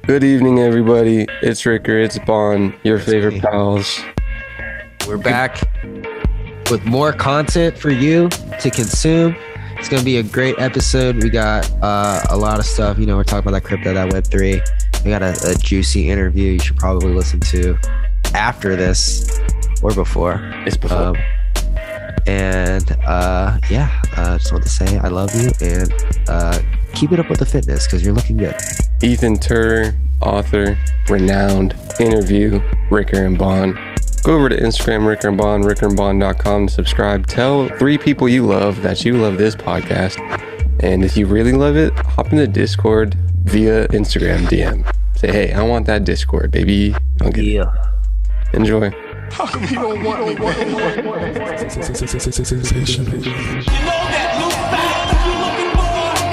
Good evening, everybody. It's Ricker, it's Bon, your favorite pals. We're back with more content for you to consume. It's going to be a great episode. We got a lot of stuff. You know, we're talking about that crypto, that Web3. We got a juicy interview you should probably listen to after this or before. It's before. Just want to say I love you and keep it up with the fitness because you're looking good. Ethan Turer, author, renowned, interview, Ricker and Bon. Go over to Instagram, Ricker and Bon, rickerandbon.com to subscribe. Tell 3 people you love that you love this podcast. And if you really love it, hop into Discord via Instagram DM. Say, hey, I want that Discord, baby. I'll get it. Enjoy. How come you don't want me, man? You know that loose bag you looking for?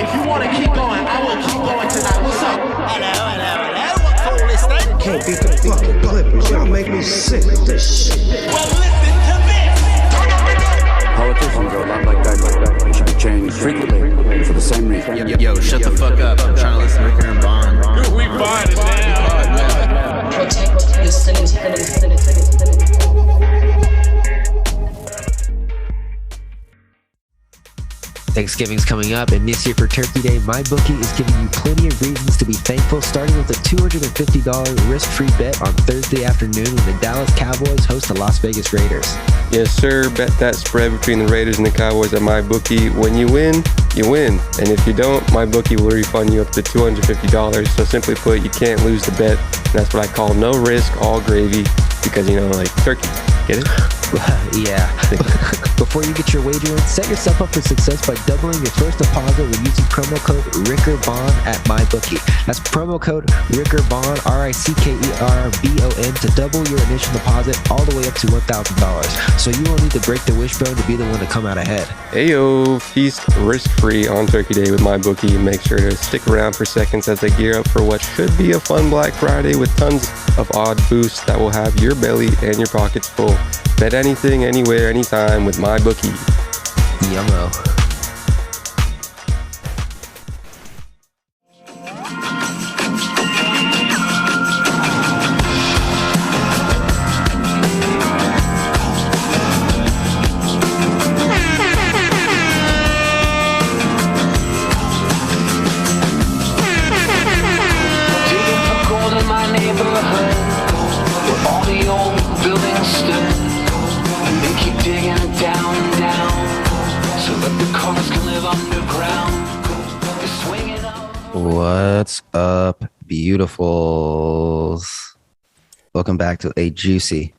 If you want to keep going, I will keep going tonight. What's up? Hello. What's all this thing? Can't beat the fucking Clippers. Y'all make me sick with this shit. Well, listen to this. Politicians are a lot like that. They should be changed frequently for the same reason. Yo, shut the fuck up. I'm trying to listen to Ricker and Bon. We find it now. Protect your sanity. Thanksgiving's coming up, and this year for Turkey Day, MyBookie is giving you plenty of reasons to be thankful, starting with a $250 risk-free bet on Thursday afternoon when the Dallas Cowboys host the Las Vegas Raiders. Yes, sir. Bet that spread between the Raiders and the Cowboys at MyBookie. When you win, you win. And if you don't, MyBookie will refund you up to $250. So simply put, you can't lose the bet. And that's what I call no risk, all gravy. Because, you know, like turkey. Get it? Yeah. Before you get your wager in, set yourself up for success by doubling your first deposit with using promo code RICKERBON at MyBookie. That's promo code RICKERBON, RICKERBON, to double your initial deposit all the way up to $1,000. So you won't need to break the wishbone to be the one to come out ahead. Heyo, feast risk-free on Turkey Day with MyBookie. Make sure to stick around for seconds as they gear up for what should be a fun Black Friday with tons of odd boosts that will have your belly and your pockets full. Bet anything, anywhere, anytime with MyBookie. Yummo. Digging for gold in my neighborhood, where all the old buildings stood. And they keep digging it down and down, so that the cars can live underground. They're swinging up. What's up, beautifuls? Welcome back to a juicy,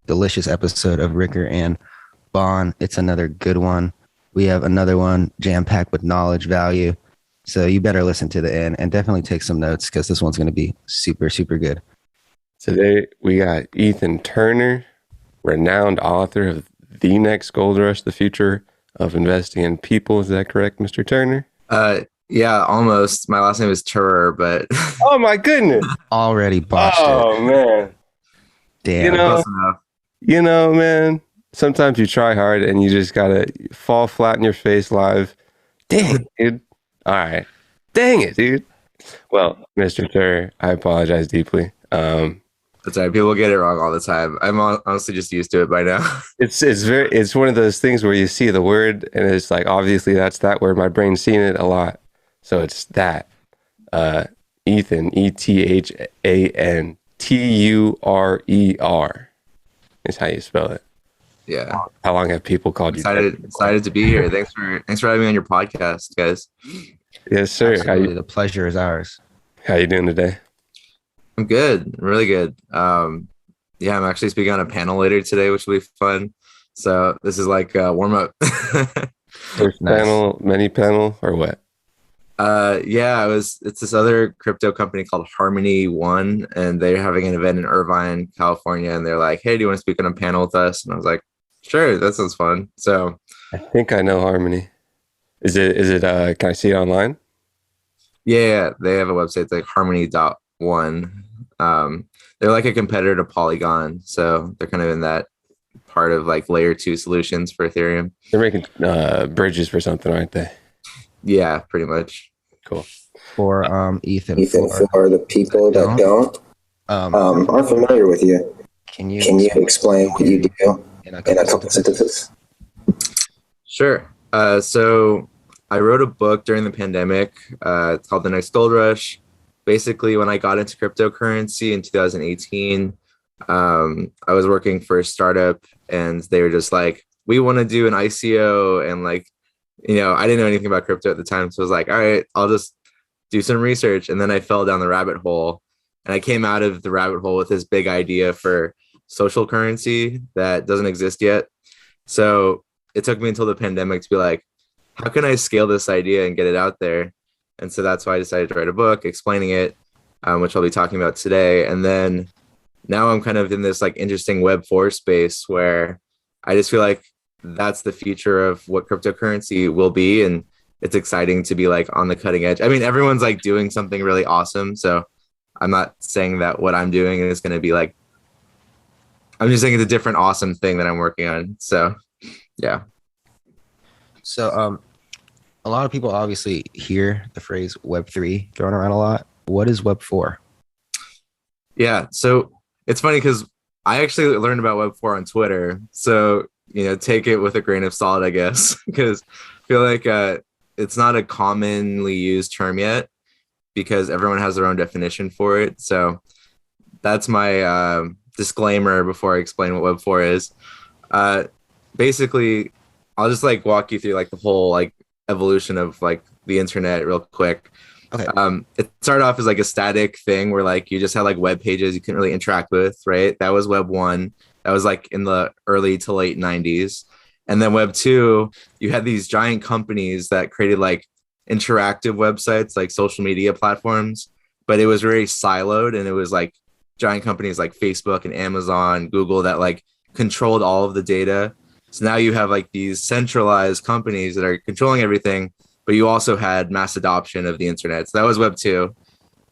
delicious episode of Ricker and Bon. It's another good one. We have another one jam-packed with knowledge, value. So you better listen to the end and definitely take some notes because this one's going to be super, super good. Today, we got Ethan Turer, renowned author of The Next Gold Rush, The Future of Investing in People. Is that correct, Mr. Turner? Yeah, almost. My last name is Turer, but Oh, my goodness. Already botched it. Man. Damn. close enough. You know, man, sometimes you try hard and you just got to fall flat in your face live. Dang it, dude. All right. Dang it, dude. Well, Mr. Turer, I apologize deeply. That's right. People get it wrong all the time. I'm honestly just used to it by now. It's one of those things where you see the word and it's like, obviously that's that word. My brain's seen it a lot. So it's that. Ethan, ETHAN, TURER is how you spell it. Yeah. How long have people called you? Excited to be here. Thanks for having me on your podcast, guys. Yes, sir. Absolutely. The pleasure is ours. How you doing today? I'm good. Really good. I'm actually speaking on a panel later today, which will be fun. So this is like a warm up. First panel, many panel, or what? It's this other crypto company called Harmony One, and they're having an event in Irvine, California, and they're like, hey, do you want to speak on a panel with us? And I was like, sure, that sounds fun. So I think I know Harmony. Is it can I see it online? Yeah, they have a website. It's like harmony.one. They're like a competitor to Polygon, so they're kind of in that part of like layer 2 solutions for Ethereum. They're making bridges for something, aren't they? Yeah, pretty much. Cool. For Ethan, Ethan, for the people that don't aren't familiar with you, can you explain what you do in a in a couple couple sentences? Sure. So I wrote a book during the pandemic. It's called The Next Gold Rush. Basically, when I got into cryptocurrency in 2018, I was working for a startup, and they were just like, we want to do an ICO. And like, I didn't know anything about crypto at the time. So I was like, all right, I'll just do some research. And then I fell down the rabbit hole, and I came out of the rabbit hole with this big idea for social currency that doesn't exist yet. So it took me until the pandemic to be like, how can I scale this idea and get it out there? And so that's why I decided to write a book explaining it, which I'll be talking about today. And then now I'm kind of in this like interesting Web4 space where I just feel like that's the future of what cryptocurrency will be. And it's exciting to be like on the cutting edge. I mean, everyone's like doing something really awesome. So I'm not saying that what I'm doing is going to be like, I'm just saying it's a different awesome thing that I'm working on. So yeah. So a lot of people obviously hear the phrase Web3 thrown around a lot. What is Web4? Yeah, so it's funny because I actually learned about Web4 on Twitter. So, take it with a grain of salt, I guess, because I feel like it's not a commonly used term yet because everyone has their own definition for it. So that's my disclaimer before I explain what Web4 is. Basically, I'll just like walk you through like the whole like evolution of like the internet real quick. Okay. It started off as like a static thing where like you just had like web pages you couldn't really interact with, right? That was Web 1. That was like in the early to late 90s. And then Web 2, you had these giant companies that created like interactive websites, like social media platforms, but it was very siloed, and it was like giant companies like Facebook and Amazon, Google that like controlled all of the data. So now you have like these centralized companies that are controlling everything, but you also had mass adoption of the internet. So that was Web 2.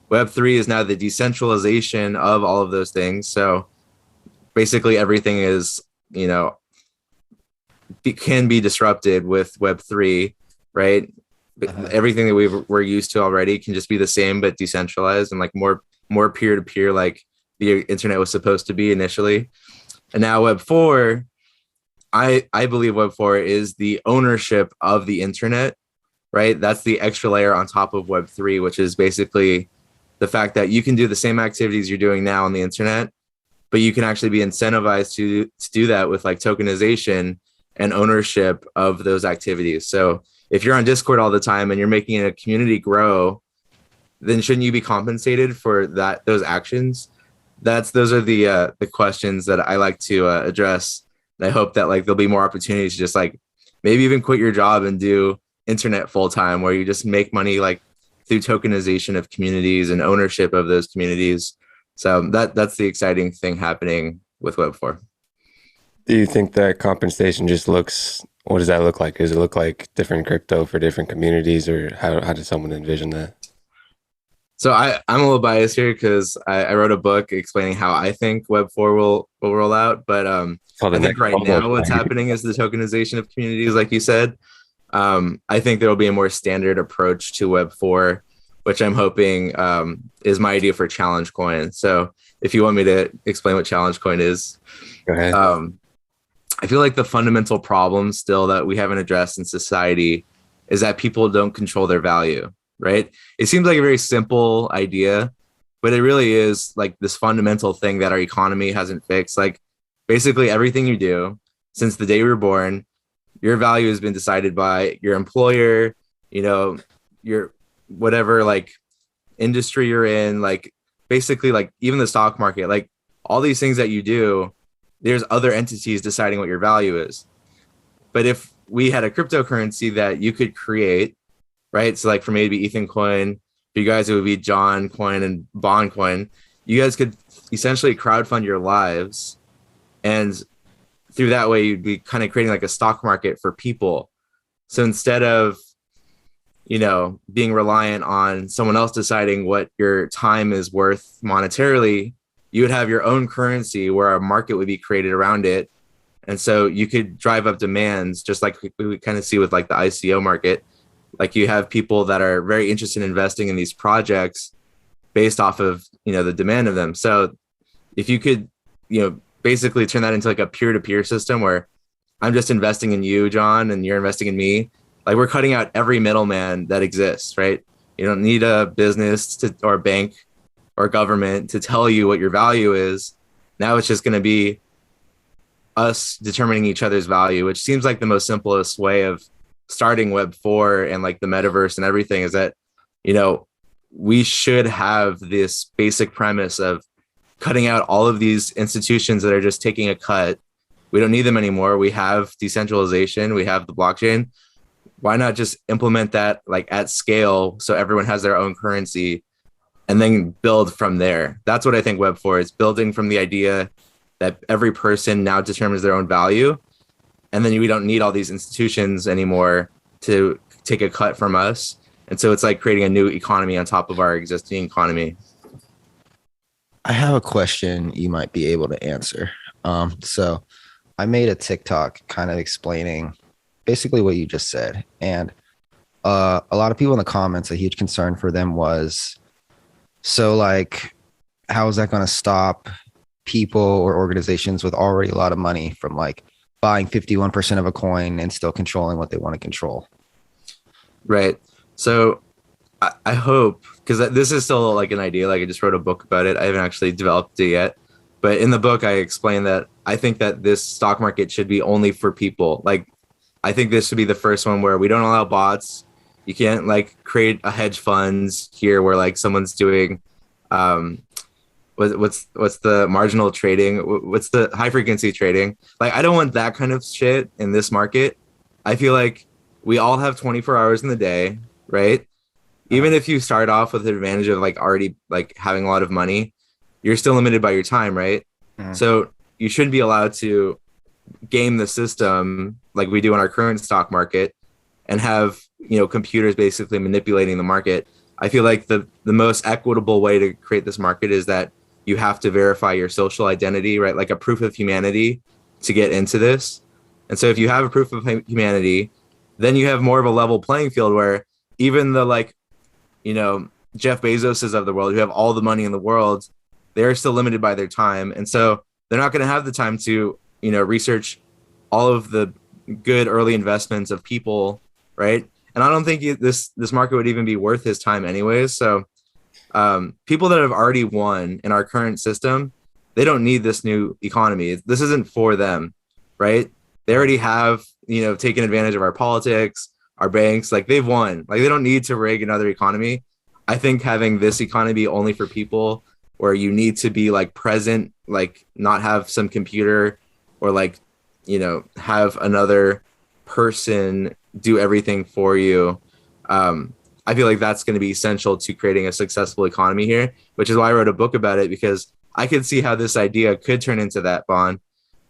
Web 3 is now the decentralization of all of those things. So basically everything is, can be disrupted with Web 3, right? Everything that we're used to already can just be the same, but decentralized and like more peer-to-peer, like the internet was supposed to be initially. And now Web 4, I believe Web 4 is the ownership of the internet, right? That's the extra layer on top of Web 3, which is basically the fact that you can do the same activities you're doing now on the internet, but you can actually be incentivized to do that with like tokenization and ownership of those activities. So if you're on Discord all the time and you're making a community grow, then shouldn't you be compensated for those actions? Those are the questions that I like to address. And I hope that like there'll be more opportunities to just like maybe even quit your job and do internet full time, where you just make money like through tokenization of communities and ownership of those communities. So that's the exciting thing happening with Web4. Do you think that compensation just what does that look like? Does it look like different crypto for different communities, or how does someone envision that? So I'm a little biased here because I wrote a book explaining how I think Web4 will roll out. But I think right now what's happening is the tokenization of communities, like you said. I think there will be a more standard approach to Web4, which I'm hoping is my idea for Challenge Coin. So if you want me to explain what Challenge Coin is, go ahead. I feel like the fundamental problem still that we haven't addressed in society is that people don't control their value, right? It seems like a very simple idea, but it really is like this fundamental thing that our economy hasn't fixed. Like basically everything you do since the day we were born, your value has been decided by your employer, your whatever like industry you're in, like basically like even the stock market, like all these things that you do, there's other entities deciding what your value is. But if we had a cryptocurrency that you could create, right? So like for me, it'd be Ethan Coin. For you guys, it would be John Coin and Bond Coin. You guys could essentially crowdfund your lives, and through that way, you'd be kind of creating like a stock market for people. So instead of, being reliant on someone else deciding what your time is worth monetarily, you would have your own currency where a market would be created around it. And so you could drive up demands, just like we kind of see with like the ICO market. Like you have people that are very interested in investing in these projects based off of, the demand of them. So if you could, basically turn that into like a peer-to-peer system where I'm just investing in you, John, and you're investing in me. Like we're cutting out every middleman that exists, right? You don't need a business or a bank or government to tell you what your value is. Now it's just going to be us determining each other's value, which seems like the most simplest way of starting Web4 and like the metaverse and everything is that, we should have this basic premise of cutting out all of these institutions that are just taking a cut. We don't need them anymore. We have decentralization. We have the blockchain. Why not just implement that like at scale so everyone has their own currency and then build from there? That's what I think Web4 is, building from the idea that every person now determines their own value. And then we don't need all these institutions anymore to take a cut from us. And so it's like creating a new economy on top of our existing economy. I have a question you might be able to answer. So I made a TikTok kind of explaining basically what you just said. And a lot of people in the comments, a huge concern for them was, so like, how is that going to stop people or organizations with already a lot of money from like buying 51% of a coin and still controlling what they want to control? Right. So I hope, because this is still like an idea, like I just wrote a book about it. I haven't actually developed it yet. But in the book, I explain that I think that this stock market should be only for people. Like, I think this should be the first one where we don't allow bots. You can't like create a hedge funds here where like someone's doing, what's the marginal trading? What's the high frequency trading? Like, I don't want that kind of shit in this market. I feel like we all have 24 hours in the day, right? Even if you start off with the advantage of like already like having a lot of money, you're still limited by your time, right? So you shouldn't be allowed to game the system like we do in our current stock market and have, computers basically manipulating the market. I feel like the most equitable way to create this market is that you have to verify your social identity, right? Like a proof of humanity to get into this. And so if you have a proof of humanity, then you have more of a level playing field where even the like, Jeff Bezoses of the world who have all the money in the world, they're still limited by their time. And so they're not going to have the time to, research all of the good early investments of people, right? And I don't think this market would even be worth his time anyways. So people that have already won in our current system, they don't need this new economy. This isn't for them, right? They already have, taken advantage of our politics, our banks, like they've won. Like they don't need to rig another economy. I think having this economy only for people where you need to be like present, like not have some computer or like, have another person do everything for you. I feel like that's going to be essential to creating a successful economy here, which is why I wrote a book about it, because I could see how this idea could turn into that, Bond.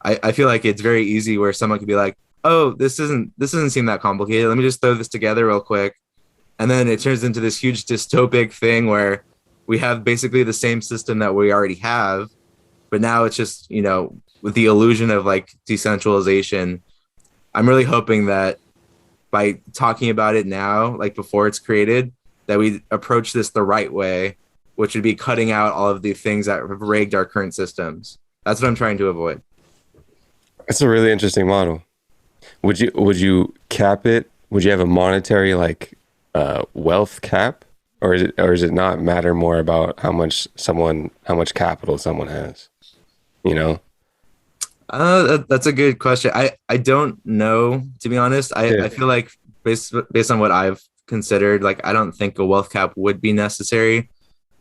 I feel like it's very easy where someone could be like, oh, this doesn't seem that complicated. Let me just throw this together real quick. And then it turns into this huge dystopic thing where we have basically the same system that we already have, but now it's just, with the illusion of like decentralization. I'm really hoping that by talking about it now, like before it's created, that we approach this the right way, which would be cutting out all of the things that have rigged our current systems. That's what I'm trying to avoid. It's a really interesting model. Would you cap it? Would you have a monetary like wealth cap, or is it not matter more about how much capital someone has? That's a good question. I don't know, to be honest. I feel like based on what I've considered, like I don't think a wealth cap would be necessary.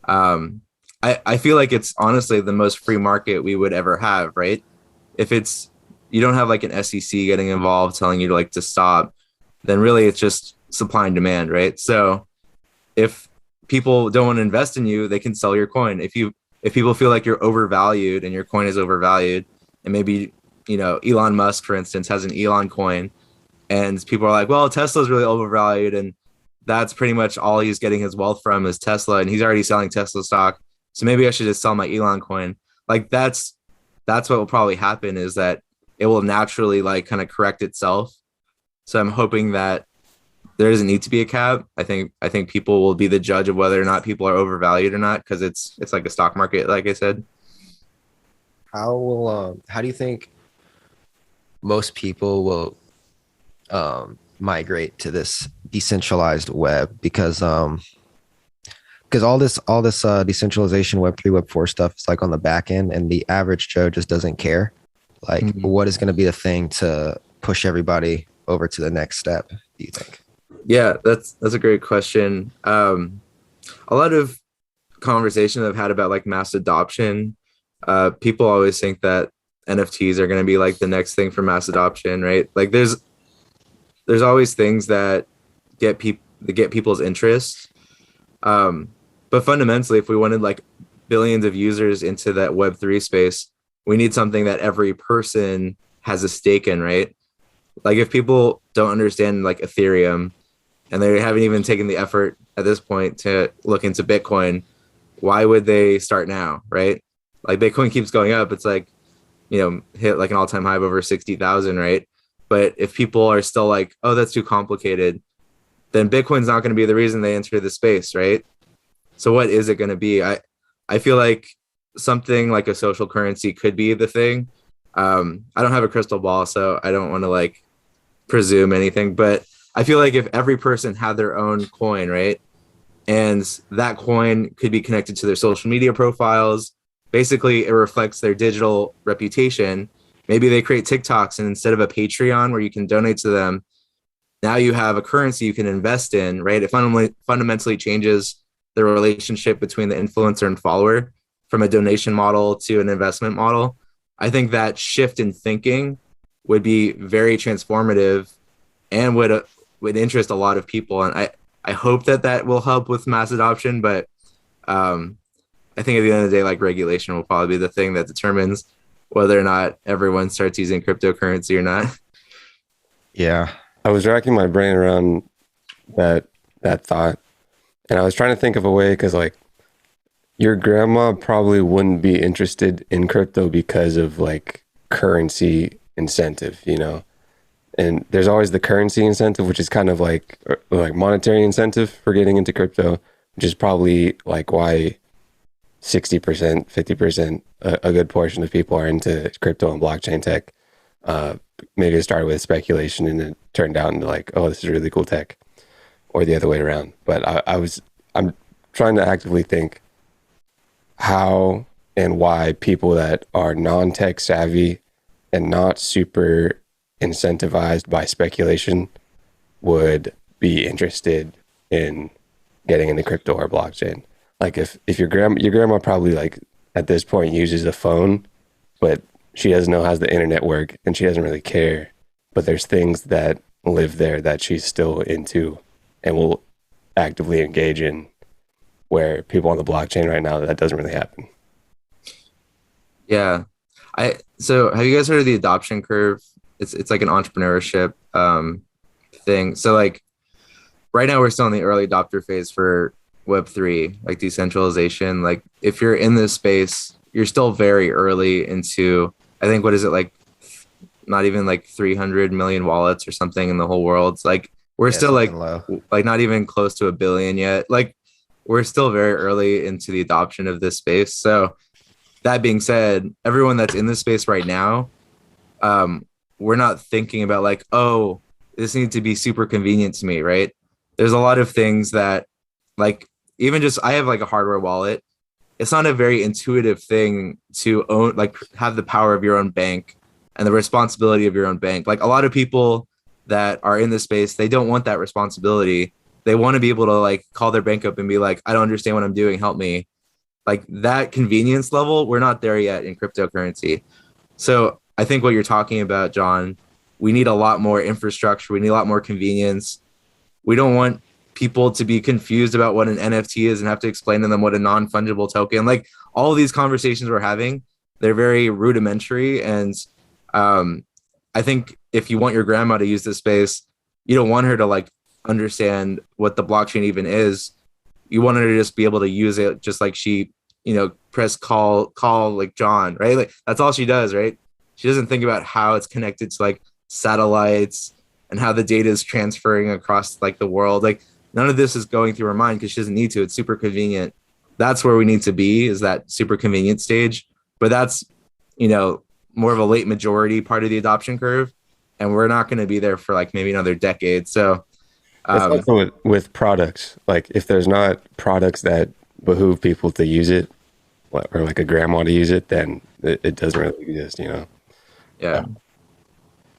I feel like it's honestly the most free market we would ever have, right? If you don't have like an SEC getting involved telling you to stop, then really it's just supply and demand, right? So if people don't want to invest in you, they can sell your coin. If people feel like you're overvalued and your coin is overvalued, and maybe, Elon Musk, for instance, has an Elon coin, and people are like, well, Tesla's really overvalued, and that's pretty much all he's getting his wealth from is Tesla, and he's already selling Tesla stock. So maybe I should just sell my Elon coin. Like that's what will probably happen, is that it will naturally kind of correct itself. So I'm hoping that there doesn't need to be a cap. I think people will be the judge of whether or not people are overvalued or not, because it's like a stock market, like I said. How do you think most people will migrate to this decentralized web? Because all this decentralization, Web3, Web4 stuff is like on the back end, and the average Joe just doesn't care. Like, what is going to be the thing to push everybody over to the next step, do you think? Yeah, that's a great question. A lot of conversations I've had about like mass adoption, people always think that NFTs are going to be like the next thing for mass adoption, right? Like there's always things that get people's interest. But fundamentally, if we wanted like billions of users into that Web3 space, we need something that every person has a stake in, right? Like if people don't understand like Ethereum, and they haven't even taken the effort at this point to look into Bitcoin, why would they start now, right? Like Bitcoin keeps going up. It's like, hit like an all-time high of over 60,000, right? But if people are still like, oh, that's too complicated, then Bitcoin's not going to be the reason they enter the space, right? So what is it going to be? I feel like something like a social currency could be the thing. I don't have a crystal ball, so I don't want to like presume anything, but I feel like if every person had their own coin, right, and that coin could be connected to their social media profiles, basically it reflects their digital reputation. Maybe they create TikToks, and instead of a Patreon where you can donate to them, now you have a currency you can invest in, right? It fundamentally changes the relationship between the influencer and follower from a donation model to an investment model. I think that shift in thinking would be very transformative and would interest a lot of people. And I hope that will help with mass adoption, but I think at the end of the day, like regulation will probably be the thing that determines whether or not everyone starts using cryptocurrency or not. Yeah. I was racking my brain around that thought, and I was trying to think of a way, because like your grandma probably wouldn't be interested in crypto because of like currency incentive, and there's always the currency incentive, which is kind of like monetary incentive for getting into crypto, which is probably like why 60%, 50%, a good portion of people are into crypto and blockchain tech. Maybe it started with speculation and it turned out into like, oh, this is really cool tech, or the other way around. But I'm trying to actively think how and why people that are non-tech savvy and not super incentivized by speculation would be interested in getting into crypto or blockchain. Like if your grandma probably like at this point uses a phone, but she doesn't know how the internet work and she doesn't really care, but there's things that live there that she's still into and will actively engage in, where people on the blockchain right now, that doesn't really happen. Yeah. So have you guys heard of the adoption curve? It's like an entrepreneurship thing. So like right now we're still in the early adopter phase for Web3, like decentralization. Like if you're in this space, you're still very early into, I think, what is it, like not even like 300 million wallets or something in the whole world. It's like we're still like not even close to 1 billion yet. Like we're still very early into the adoption of this space. So that being said, everyone that's in this space right now, we're not thinking about like, oh, this needs to be super convenient to me, right? There's a lot of things that, like, even just, I have like a hardware wallet. It's not a very intuitive thing to own, like have the power of your own bank and the responsibility of your own bank. Like a lot of people that are in this space, they don't want that responsibility. They want to be able to like call their bank up and be like, I don't understand what I'm doing, help me. Like that convenience level, we're not there yet in cryptocurrency. So I think what you're talking about, John, we need a lot more infrastructure. We need a lot more convenience. We don't want people to be confused about what an NFT is and have to explain to them what a non-fungible token. Like all of these conversations we're having, they're very rudimentary. And I think if you want your grandma to use this space, you don't want her to like understand what the blockchain even is. You want her to just be able to use it just like she, press call like John, right? Like that's all she does, right? She doesn't think about how it's connected to like satellites and how the data is transferring across like the world. Like none of this is going through her mind because she doesn't need to. It's super convenient. That's where we need to be, is that super convenient stage. But that's, more of a late majority part of the adoption curve. And we're not going to be there for like maybe another decade. So it's also with products. Like if there's not products that behoove people to use it, or like a grandma to use it, then it doesn't really exist, Yeah.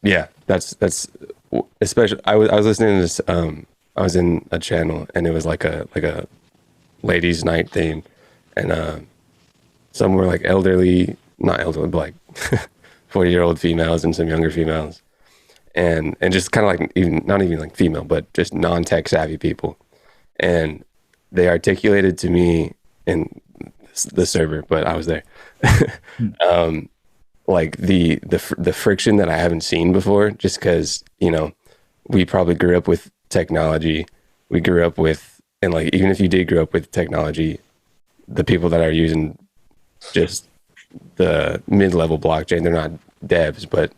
Yeah, that's especially. I was listening to this. I was in a channel and it was like a ladies' night thing, and some were like not elderly, but like 40-year-old females and some younger females, and just kind of like not even like female, but just non-tech savvy people, and they articulated to me in the server, but I was there. Like the friction that I haven't seen before, just because we probably grew up with technology. We grew up with, and like even if you did grow up with technology, the people that are using just the mid-level blockchain, they're not devs, but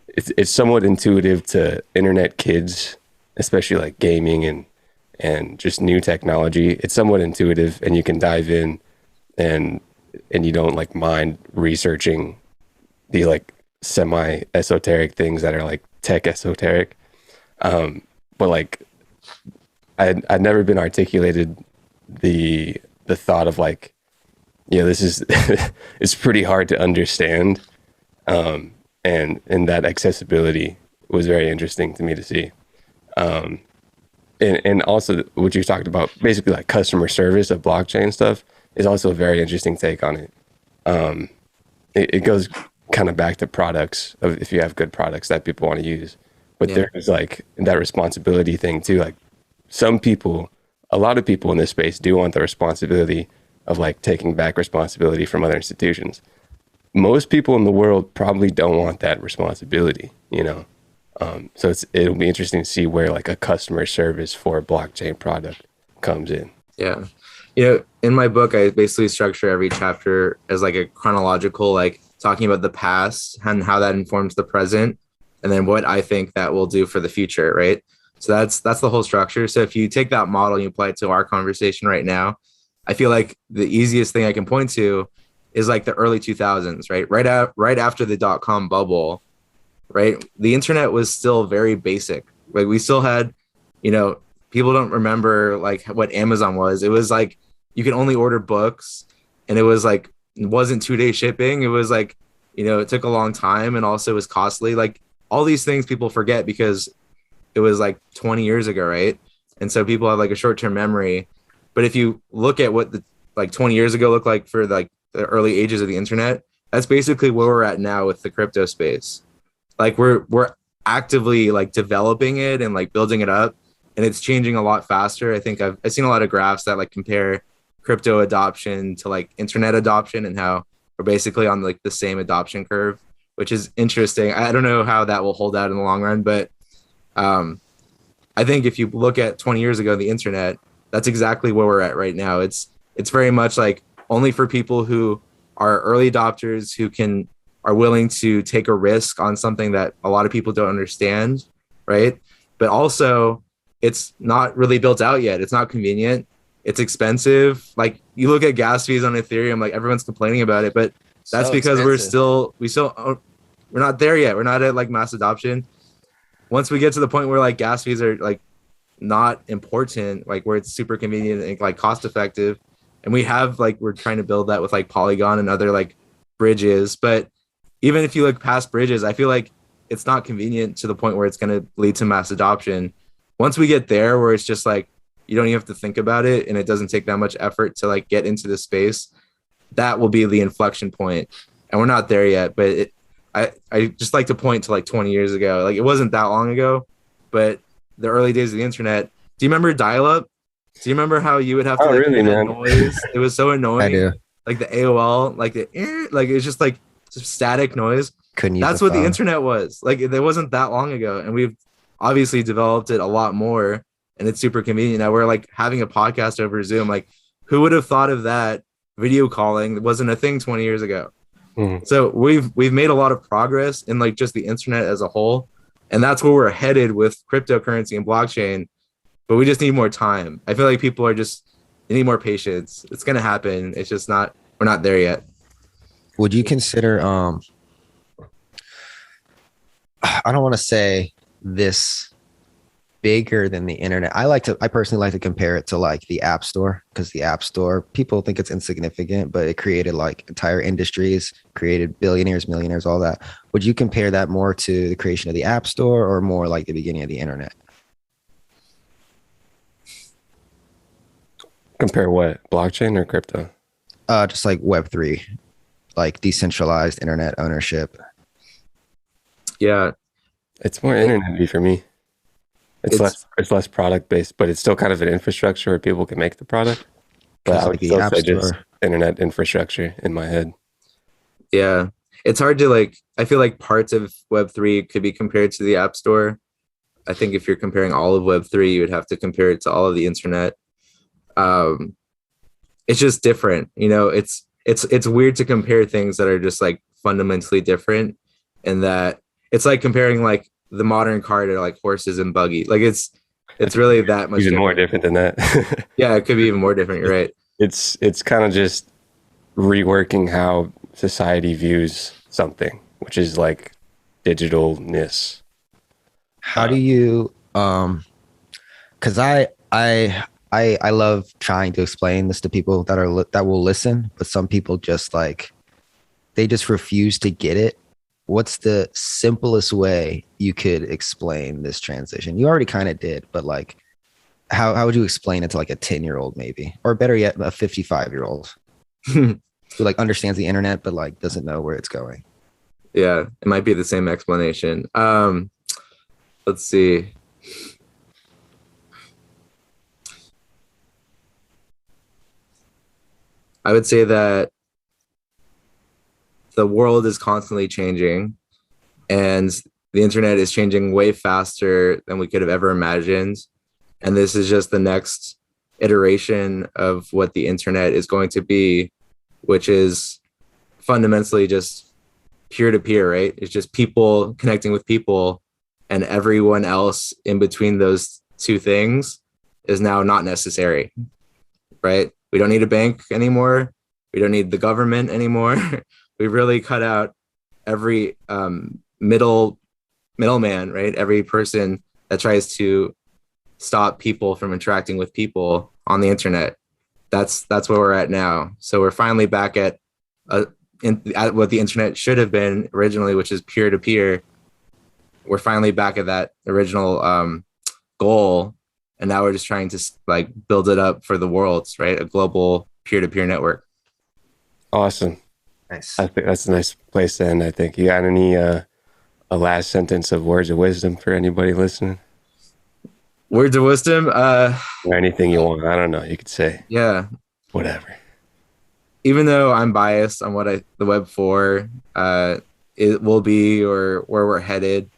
it's somewhat intuitive to internet kids, especially like gaming and just new technology. It's somewhat intuitive, and you can dive in, and you don't like mind researching the like semi esoteric things that are like tech esoteric. But like I'd never been articulated the thought of like, this is it's pretty hard to understand, and that accessibility was very interesting to me to see, and also what you talked about, basically like customer service of blockchain stuff, is also a very interesting take on it. It goes kind of back to products, of if you have good products that people want to use, but there's like that responsibility thing too. Like a lot of people in this space do want the responsibility of like taking back responsibility from other institutions. Most people in the world probably don't want that responsibility, so it'll be interesting to see where like a customer service for a blockchain product comes in. Yeah. In my book, I basically structure every chapter as like a chronological, like talking about the past and how that informs the present, and then what I think that will do for the future, right? So that's the whole structure. So if you take that model and you apply it to our conversation right now, I feel like the easiest thing I can point to is like the early 2000s, right? Right after the .com bubble, right? The internet was still very basic. Like we still had, people don't remember like what Amazon was. It was like you could only order books, and it was like, it wasn't 2-day shipping. It was like, it took a long time, and also it was costly. Like all these things people forget because it was like 20 years ago, right? And so people have like a short-term memory. But if you look at what the like 20 years ago looked like for like the early ages of the internet, that's basically where we're at now with the crypto space. Like we're actively like developing it and like building it up, and it's changing a lot faster. I think I've seen a lot of graphs that like compare crypto adoption to like internet adoption, and how we're basically on like the same adoption curve, which is interesting. I don't know how that will hold out in the long run, but I think if you look at 20 years ago, the internet, that's exactly where we're at right now. It's very much like only for people who are early adopters, who are willing to take a risk on something that a lot of people don't understand, right? But also, it's not really built out yet. It's not convenient. It's expensive. Like you look at gas fees on Ethereum, like everyone's complaining about it, but that's because we're not there yet. We're not at like mass adoption. Once we get to the point where like gas fees are like not important, like where it's super convenient and like cost effective, and we're trying to build that with like Polygon and other like bridges. But even if you look past bridges, I feel like it's not convenient to the point where it's going to lead to mass adoption. Once we get there, where it's just like you don't even have to think about it, and it doesn't take that much effort to like get into the space, that will be the inflection point. And we're not there yet, but I just like to point to like 20 years ago. Like it wasn't that long ago, but the early days of the internet. Do you remember dial-up? Do you remember how you would have to really, man? Noise? It was so annoying. I do. Like the AOL, like like it's just like static noise. That's what the internet was. Like it wasn't that long ago, and we've obviously developed it a lot more, and it's super convenient now. We're like having a podcast over Zoom. Like who would have thought of that? Video calling wasn't a thing 20 years ago. So we've made a lot of progress in like just the internet as a whole, And that's where we're headed with cryptocurrency and blockchain. But we just need more time. I feel like people are just, they need more patience. It's going to happen. It's just not, we're not there yet. Would you consider, I don't want to say this bigger than the internet. I personally like to compare it to like the App Store, because the App Store, people think it's insignificant, but it created like entire industries, created billionaires, millionaires, all that. Would you compare that more to the creation of the App Store or more like the beginning of the internet? Compare what? Blockchain or crypto? Just like Web3, like decentralized internet ownership. Yeah. It's more internet-y for me. It's less product based, but it's still kind of an infrastructure where people can make the product. But I would still say just internet infrastructure in my head. Yeah. It's hard to like, I feel like parts of Web3 could be compared to the App Store. I think if you're comparing all of Web3, you would have to compare it to all of the internet. It's just different. You know, it's weird to compare things that are just like fundamentally different, and that it's like comparing like the modern car to like horses and buggy. Like it's really that much even different. more different than that. Yeah, it could be even more different. You're right. It's kind of just reworking how society views something, which is like digitalness. How do you because I love trying to explain this to people that will listen, but some people just like, they just refuse to get it. What's the simplest way you could explain this transition? You already kind of did, but like, how would you explain it to like a 10-year-old maybe, or better yet, a 55-year-old who like understands the internet but like doesn't know where it's going? Yeah, it might be the same explanation. Let's see. I would say that the world is constantly changing, and the internet is changing way faster than we could have ever imagined. And this is just the next iteration of what the internet is going to be, which is fundamentally just peer-to-peer, right? It's just people connecting with people, and everyone else in between those two things is now not necessary, right? We don't need a bank anymore. We don't need the government anymore. We really cut out every middleman, right? Every person that tries to stop people from interacting with people on the internet. That's where we're at now. So we're finally back at what the internet should have been originally, which is peer-to-peer. We're finally back at that original goal, and now we're just trying to like build it up for the world, right? A global peer-to-peer network. Awesome. Nice. I think that's a nice place to end. I think you got any a last sentence of words of wisdom for anybody listening? Words of wisdom, or anything you want. I don't know. You could say, yeah, whatever. Even though I'm biased on what the Web 4 it will be or where we're headed,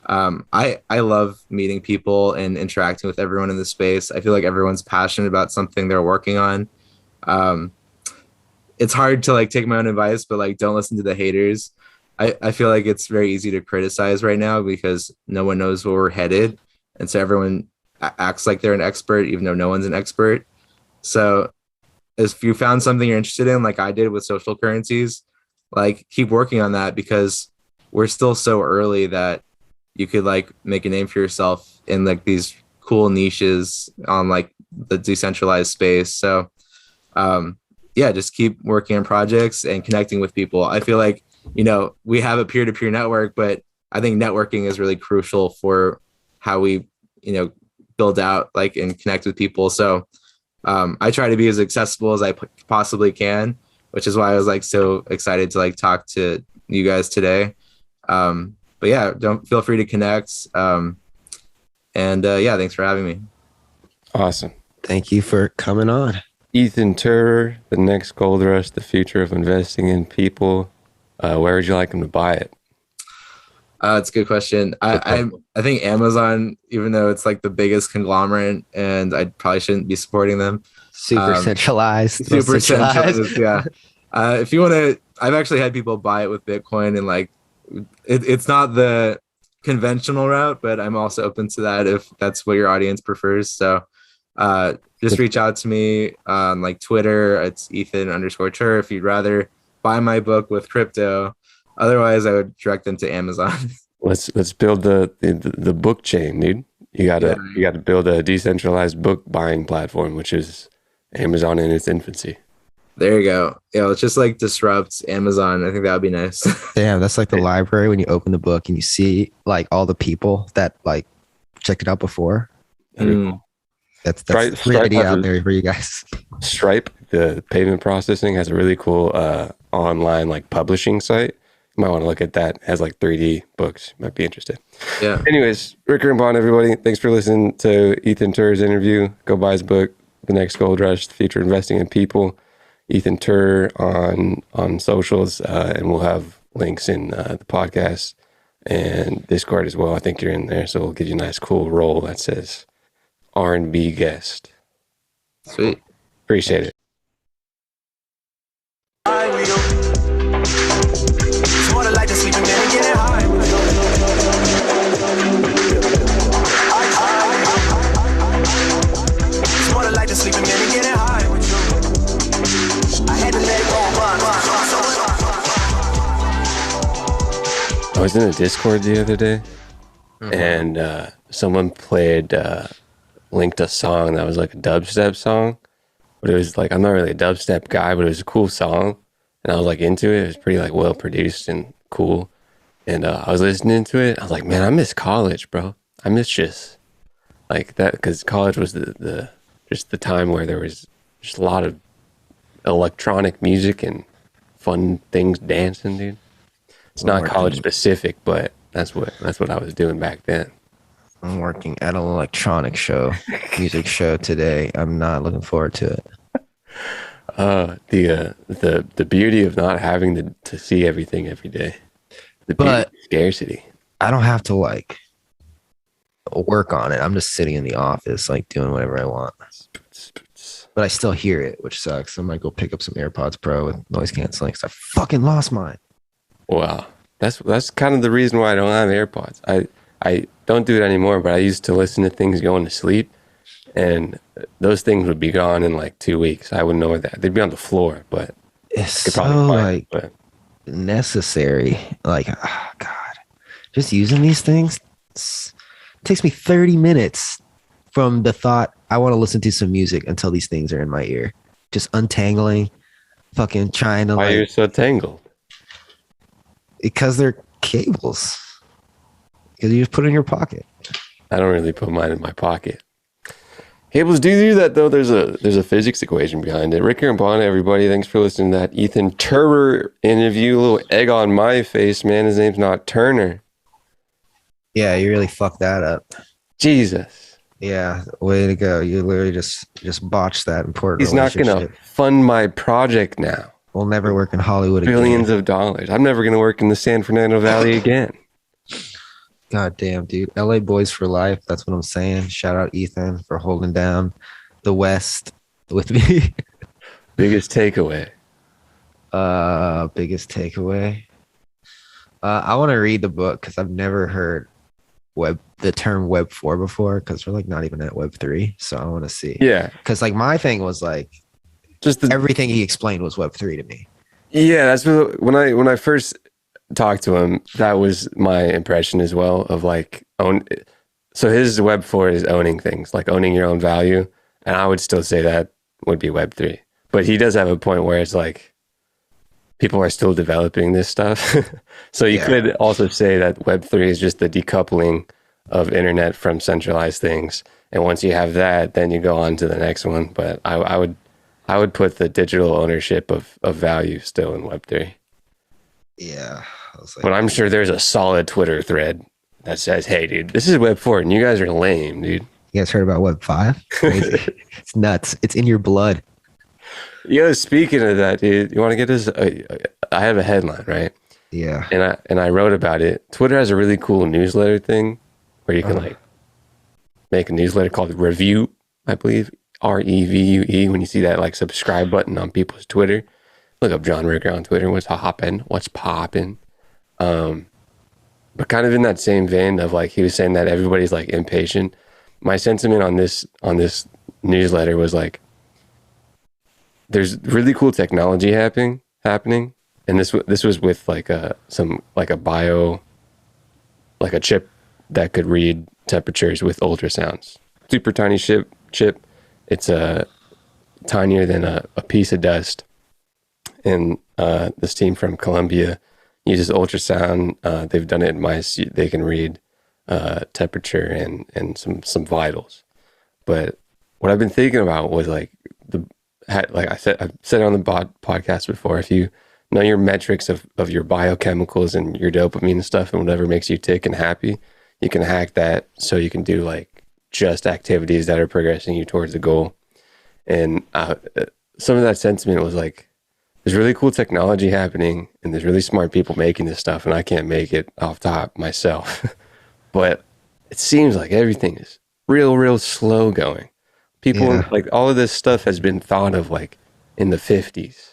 I love meeting people and interacting with everyone in the space. I feel like everyone's passionate about something they're working on. It's hard to like take my own advice, but like don't listen to the haters. I feel like it's very easy to criticize right now because no one knows where we're headed, and so everyone acts like they're an expert even though no one's an expert. So if you found something you're interested in, like I did with social currencies, like keep working on that, because we're still so early that you could like make a name for yourself in like these cool niches on like the decentralized space. So yeah, just keep working on projects and connecting with people. I feel like, you know, we have a peer-to-peer network, but I think networking is really crucial for how we, you know, build out like and connect with people. So I try to be as accessible as I possibly can, which is why I was like so excited to like talk to you guys today. But yeah, don't feel free to connect. And yeah, thanks for having me. Awesome. Thank you for coming on. Ethan Turer, the next gold rush, the future of investing in people. Where would you like them to buy it? It's a good question. I think Amazon, even though it's like the biggest conglomerate, and I probably shouldn't be supporting them. Super centralized. Super centralized. Yeah. If you want to, I've actually had people buy it with Bitcoin, and like, it's not the conventional route, but I'm also open to that if that's what your audience prefers. So just reach out to me on like Twitter. It's Ethan_Turer if you'd rather buy my book with crypto. Otherwise, I would direct them to Amazon. Let's build the book chain, dude. You gotta build a decentralized book buying platform, which is Amazon in its infancy. There you go. Yeah, let's just like disrupt Amazon. I think that would be nice. Damn, that's like the library when you open the book and you see like all the people that like checked it out before. That's a free idea out there for you guys. Stripe, the payment processing, has a really cool online like publishing site. You might want to look at that. It has like 3D books. Might be interested. Yeah. Anyways, Ricker and Bond, everybody, thanks for listening to Ethan Turer's interview. Go buy his book, The Next Gold Rush: The Future of Investing in People. Ethan Turer on socials, and we'll have links in the podcast and Discord as well. I think you're in there, so we'll give you a nice cool roll that says R&B guest. Sweet. Appreciate it. I was in a Discord the other day, and someone linked a song that was like a dubstep song, but it was like, I'm not really a dubstep guy, but it was a cool song, and I was like into it. It was pretty like well produced and cool, and I was listening to it. I was like, man, I miss college, bro. I miss just like that, because college was the time where there was just a lot of electronic music and fun things dancing, dude. It's not college specific, but that's what I was doing back then. I'm working at an electronic music show today. I'm not looking forward to it. The beauty of not having to see everything every day. The beauty of scarcity. I don't have to like work on it. I'm just sitting in the office, like doing whatever I want. But I still hear it, which sucks. I might go pick up some AirPods Pro with noise canceling because I fucking lost mine. Wow, that's kind of the reason why I don't have AirPods. I don't do it anymore, but I used to listen to things going to sleep, and those things would be gone in like 2 weeks. I wouldn't know where they'd be on the floor, but it's so necessary. Like, oh God, just using these things takes me 30 minutes from the thought I want to listen to some music until these things are in my ear. Just untangling, fucking trying to. Why are you so tangled? Because they're cables. Because you just put it in your pocket. I don't really put mine in my pocket. Cables do that though. There's a physics equation behind it. Ricker and Bond, everybody, thanks for listening to that Ethan Turer interview. A little egg on my face, man. His name's not Turner. Yeah, you really fucked that up. Jesus. Yeah, way to go. You literally just botched that important He's not gonna fund my project now. We'll never work in Hollywood again. Billions of dollars. I'm never going to work in the San Fernando Valley again. God damn, dude. LA boys for life. That's what I'm saying. Shout out Ethan for holding down the West with me. Biggest takeaway. Biggest takeaway. I want to read the book because I've never heard the term Web 4 before, because we're like not even at Web 3. So I want to see. Yeah. Because like my thing was like, just everything he explained was Web3 to me. Yeah, that's when I first talked to him, that was my impression as well of like so his Web4 is owning things, like owning your own value, and I would still say that would be Web3. But he does have a point where it's like people are still developing this stuff. So you could also say that Web3 is just the decoupling of internet from centralized things, and once you have that, then you go on to the next one. But I would put the digital ownership of value still in Web3. Yeah. But I'm sure there's a solid Twitter thread that says, hey, dude, this is Web4 and you guys are lame, dude. You guys heard about Web5? Crazy. It's nuts. It's in your blood. Yo, speaking of that, dude, you want to get this? I have a headline, right? Yeah. And I wrote about it. Twitter has a really cool newsletter thing where you can like make a newsletter called Review, I believe. REVUE. When you see that like subscribe button on people's Twitter, look up John Ricker on Twitter. What's poppin'? but kind of in that same vein of like, he was saying that everybody's like impatient. My sentiment on this newsletter was like, there's really cool technology happening. And this was with like a chip that could read temperatures with ultrasounds. Super tiny chip. It's tinier than a piece of dust. And this team from Colombia uses ultrasound. They've done it in mice. They can read temperature and some vitals. But what I've been thinking about was like I've said it on the podcast before. If you know your metrics of your biochemicals and your dopamine and stuff and whatever makes you tick and happy, you can hack that so you can do like just activities that are progressing you towards the goal. And some of that sentiment was like, there's really cool technology happening and there's really smart people making this stuff, and I can't make it off top myself. But it seems like everything is real slow going. People like all of this stuff has been thought of like in the 50s.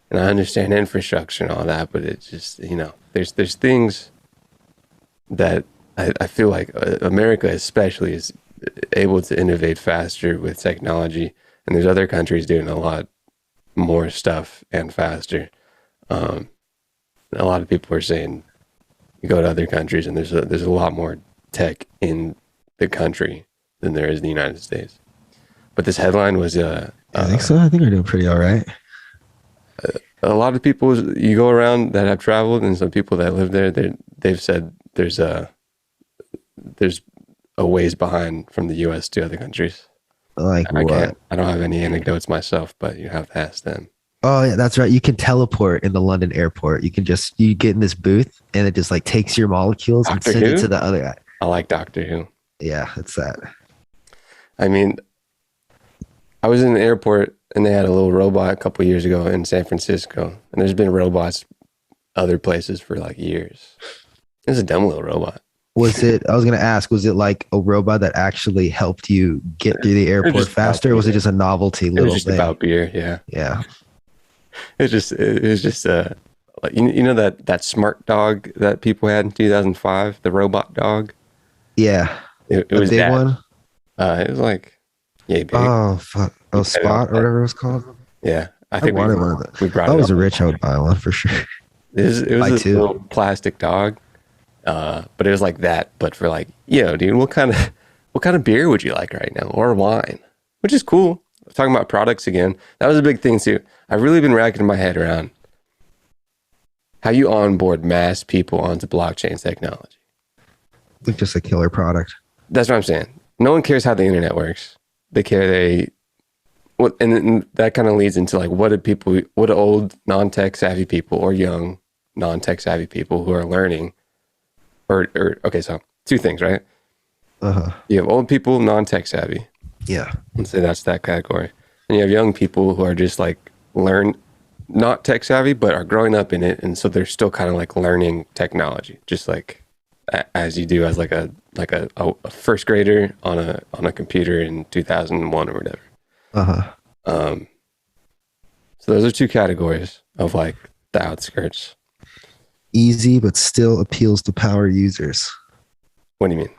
And I understand infrastructure and all that, but it's just, there's things that I feel like America especially is able to innovate faster with technology, and there's other countries doing a lot more stuff and faster. A lot of people are saying you go to other countries and there's a lot more tech in the country than there is in the United States. But this headline was I think so. I think we're doing pretty all right. A lot of people you go around that have traveled, and some people that live there, they've said there's a ways behind from the U.S. to other countries. Like what? I don't have any anecdotes myself, but you have to ask them. Oh yeah, that's right. You can teleport in the London airport. You get in this booth and it just like takes your molecules and sends it to the other guy. I like Doctor Who. Yeah, it's that. I mean, I was in the airport and they had a little robot a couple years ago in San Francisco, and there's been robots other places for like years. It's a dumb little robot. I was going to ask, was it like a robot that actually helped you get through the airport faster, or was it just a novelty little thing? It was just about beer, yeah. Yeah. It was just like, you know that smart dog that people had in 2005, the robot dog? Yeah. It was big that one? It was like, yeah, big. Oh, fuck. Oh, Spot or whatever it was called? Yeah. I think wanted one of those. We brought if I it was up. rich, I would buy one for sure. It was a little plastic dog. But it was like that, but for like, dude, what kind of beer would you like right now, or wine? Which is cool. Talking about products again, that was a big thing too. I've really been racking my head around how you onboard mass people onto blockchain technology. It's just a killer product. That's what I'm saying. No one cares how the internet works. They care and that kind of leads into like, what do old non-tech savvy people or young non-tech savvy people who are learning okay, so two things, right? You have old people, non-tech savvy. Yeah. Let's say that's that category. And you have young people who are just like not tech savvy, but are growing up in it. And so they're still kind of like learning technology, just like as you do as like a first grader on a computer in 2001 or whatever. So those are two categories of like the outskirts. Easy, but still appeals to power users. What do you mean?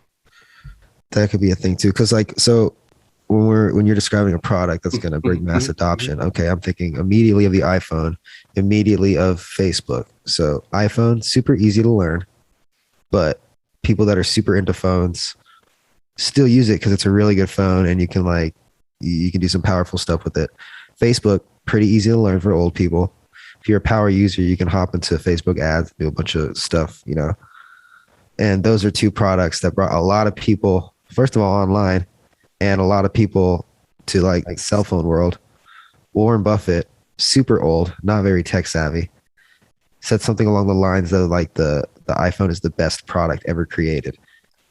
That could be a thing too. Cause like, so when you're describing a product that's going to bring mass adoption, okay, I'm thinking immediately of the iPhone, immediately of Facebook. So iPhone, super easy to learn, but people that are super into phones still use it because it's a really good phone and you can do some powerful stuff with it. Facebook, pretty easy to learn for old people. If you're a power user, you can hop into Facebook ads, do a bunch of stuff, and those are two products that brought a lot of people, first of all, online, and a lot of people to like cell phone world. Warren Buffett, super old, not very tech savvy, said something along the lines of like the iPhone is the best product ever created.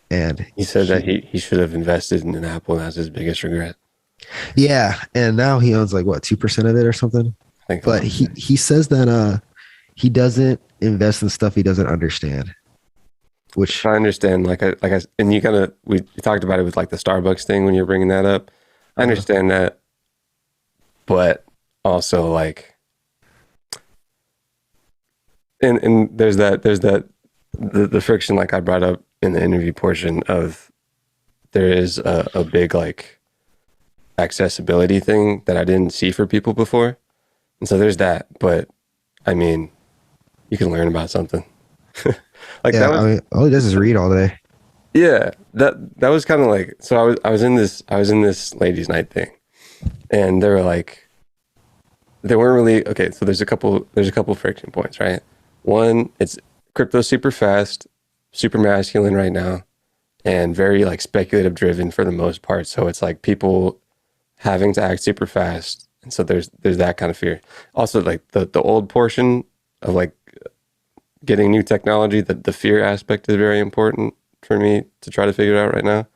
And he said that he should have invested in an Apple, and that's his biggest regret. Yeah. And now he owns like what, 2% of it or something? But he says that he doesn't invest in stuff he doesn't understand. Which I understand, and we talked about it with like the Starbucks thing when you're bringing that up. I understand that, but also like, and there's that the friction, like I brought up in the interview portion of, there is a big like accessibility thing that I didn't see for people before. And so there's that, but I mean, you can learn about something. Like Yeah, that was, I mean, all he does is read all day. yeah, that was kind of like, so I was in this ladies' night thing, and they were like, they weren't really okay. So there's a couple friction points, right? One, it's crypto super fast, super masculine right now, and very like speculative driven for the most part. So it's like people having to act super fast, and so there's that kind of fear. Also, like the old portion of like getting new technology, the fear aspect is very important for me to try to figure it out right now.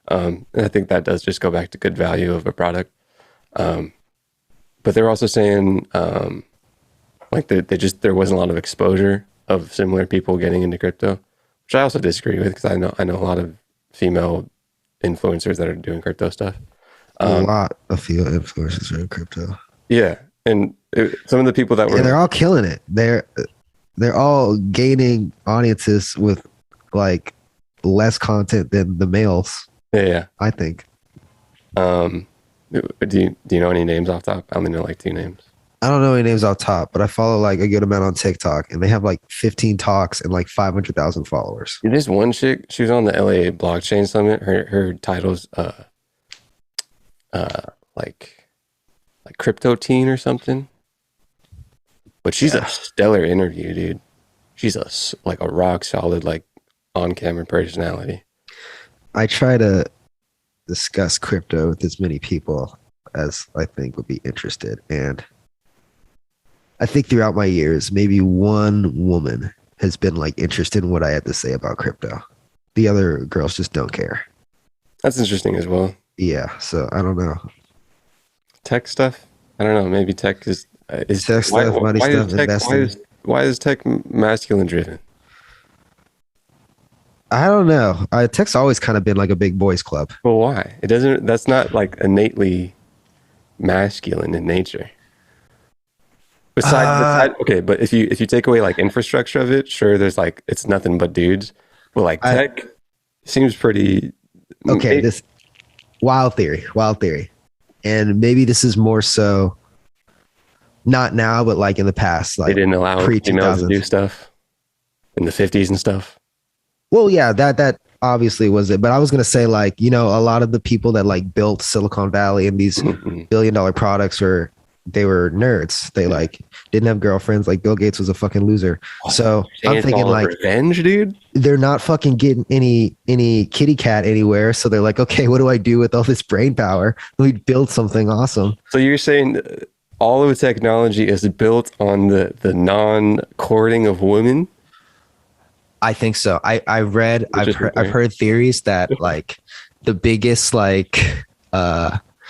And I think that does just go back to good value of a product. But they're also saying like there wasn't a lot of exposure of similar people getting into crypto, which I also disagree with, because I know a lot of female influencers that are doing crypto stuff. A lot of field influencers are in crypto. Yeah, and some of the people that were, And they're all killing it. They're all gaining audiences with like less content than the males. yeah. I think. Do you know any names off top? I only know like 2 names. I don't know any names off top, but I follow like a good amount on TikTok, and they have like 15 talks and like 500,000 followers. There's one chick, she was on the LA Blockchain Summit. Her title's like crypto teen or something. But she's a stellar interview, dude. She's like a rock solid like on camera personality. I try to discuss crypto with as many people as I think would be interested, and I think throughout my years, maybe one woman has been like interested in what I had to say about crypto. The other girls just don't care. That's interesting as well. Yeah, so I don't know. Tech stuff? I don't know. Maybe tech is Tech stuff, money stuff, investing. Why is tech masculine driven? I don't know. Tech's always kind of been like a big boys club. Well, why? It doesn't. That's not like innately masculine in nature. Besides, okay, but if you take away like infrastructure of it, sure, there's like it's nothing but dudes. But like tech seems pretty okay. This wild theory, and maybe this is more so not now, but like in the past, like they didn't allow females to do 2000s. stuff in the 50s and stuff. Well, yeah, that obviously was it. But I was gonna say, like, you know, a lot of the people that like built Silicon Valley and these billion-dollar products they were nerds. They like didn't have girlfriends. Like Bill Gates was a fucking loser. So I'm thinking like revenge, dude. They're not fucking getting any kitty cat anywhere. So they're like, okay, what do I do with all this brain power? Let me build something awesome. So you're saying all of the technology is built on the non-courting of women? I think so. I've heard theories that like the biggest like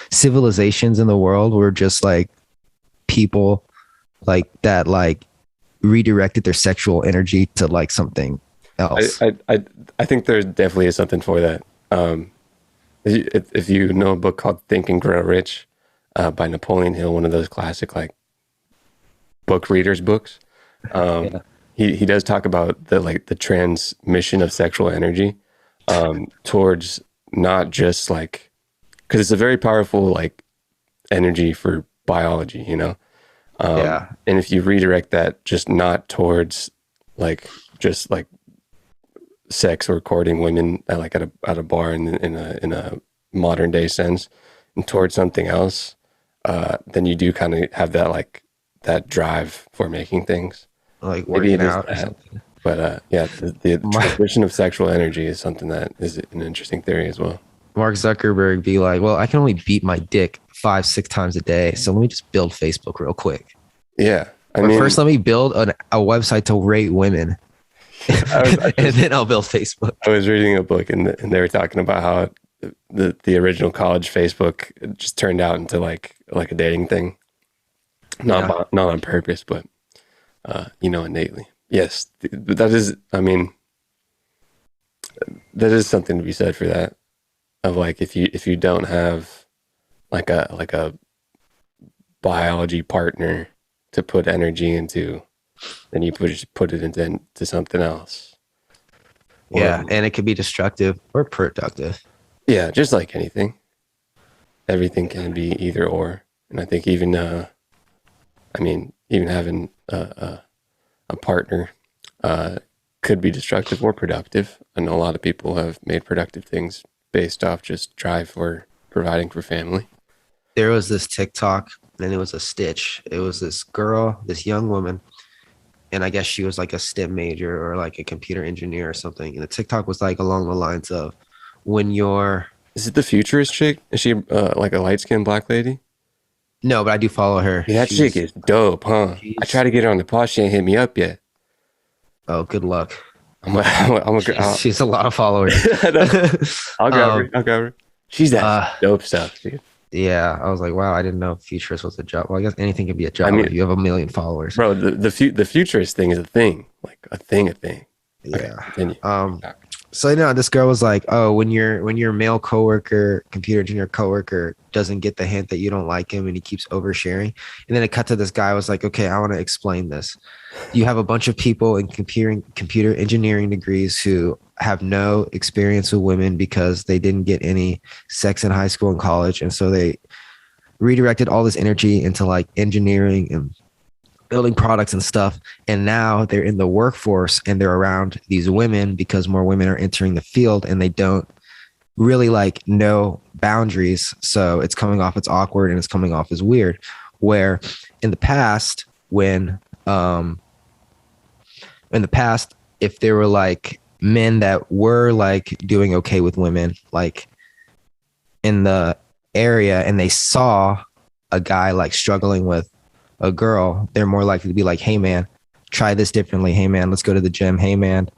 civilizations in the world were just like people like that like redirected their sexual energy to like something else. I think there definitely is something for that. If you know a book called Think and Grow Rich by Napoleon Hill, one of those classic like book readers books, he does talk about the transmission of sexual energy towards not just like, because it's a very powerful like energy for biology, you know. And if you redirect that just not towards like just like sex or courting women at a bar in a modern day sense, and towards something else, then you do kind of have that like that drive for making things like working out or something. But the transmission of sexual energy is something that is an interesting theory as well. Mark Zuckerberg be like, well, I can only beat my dick 5-6 times a day, so let me just build Facebook real quick. Yeah, but first let me build a website to rate women. And then I'll build Facebook. I was reading a book and they were talking about how the original college Facebook just turned out into like a dating thing, not on purpose, but innately. Yes, that is. I mean, that is something to be said for that. Of like if you don't have like a biology partner to put energy into, then you just put it into something else. Yeah, and it could be destructive or productive. Yeah, just like anything. Everything can be either or. And I think even even having a partner could be destructive or productive. I know a lot of people have made productive things based off just drive for providing for family. There was this TikTok, and it was a stitch. It was this girl, this young woman, and I guess she was like a STEM major or like a computer engineer or something. And the TikTok was like along the lines of, when you're... Is it the futurist chick? Is she like a light-skinned black lady? No, but I do follow her. Yeah, that chick is dope, huh? I tried to get her on the pod. She ain't hit me up yet. Oh, good luck. I'll grab her. She's that dope stuff, dude. Yeah, I was like, wow, I didn't know futurist was a job. Well, I guess anything can be a job if you have 1 million followers. Bro, the futurist thing is a thing. Like a thing. Yeah. Okay, so this girl was like, oh, when your male coworker, computer engineer coworker doesn't get the hint that you don't like him and he keeps oversharing. And then it cut to this guy was like, okay, I want to explain this. You have a bunch of people in computer engineering degrees who have no experience with women because they didn't get any sex in high school and college. And so they redirected all this energy into like engineering and building products and stuff. And now they're in the workforce and they're around these women because more women are entering the field and they don't really like know boundaries. So it's coming off as awkward and it's coming off as weird. Where in the past, if there were like men that were like doing okay with women, like in the area, and they saw a guy like struggling with a girl, they're more likely to be like, hey man, try this differently. Hey man, let's go to the gym. Hey man,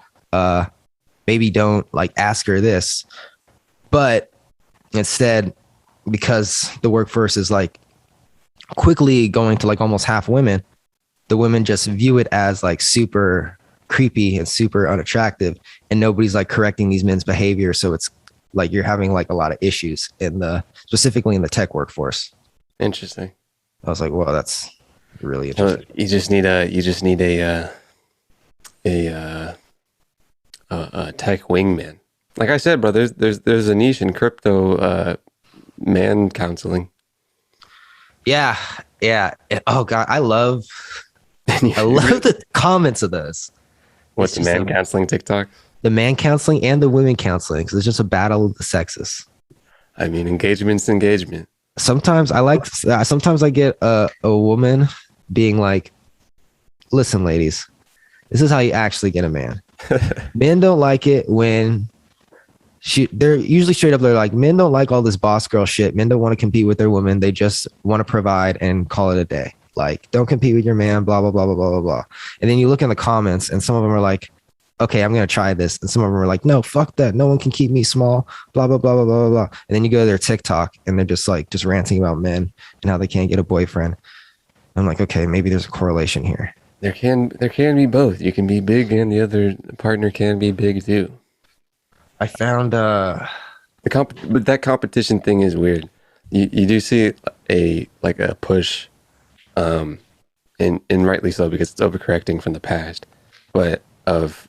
maybe don't like ask her this. But instead, because the workforce is like quickly going to like almost half women, the women just view it as like super creepy and super unattractive, and nobody's like correcting these men's behavior. So it's like you're having like a lot of issues specifically in the tech workforce. Interesting. I was like, well, that's really interesting. You just need a tech wingman. Like I said, bro, there's a niche in crypto man counseling. Yeah. Oh God, I love the comments of those. What's the man counseling TikTok? The man counseling and the women counseling, because it's just a battle of the sexes. I mean, engagement's engagement. Sometimes I get a woman being like, listen, ladies, this is how you actually get a man. Men don't like it when they're usually straight up. They're like, men don't like all this boss girl shit. Men don't want to compete with their women. They just want to provide and call it a day. Like, don't compete with your man, blah, blah, blah, blah, blah, blah, blah. And then you look in the comments and some of them are like, okay, I'm going to try this. And some of them are like, no, fuck that. No one can keep me small, blah, blah, blah, blah, blah, blah. And then you go to their TikTok and they're just ranting about men and how they can't get a boyfriend. I'm like, okay, maybe there's a correlation here. There can be both. You can be big and the other partner can be big too. I found but that competition thing is weird. You do see a push, and rightly so because it's overcorrecting from the past, but of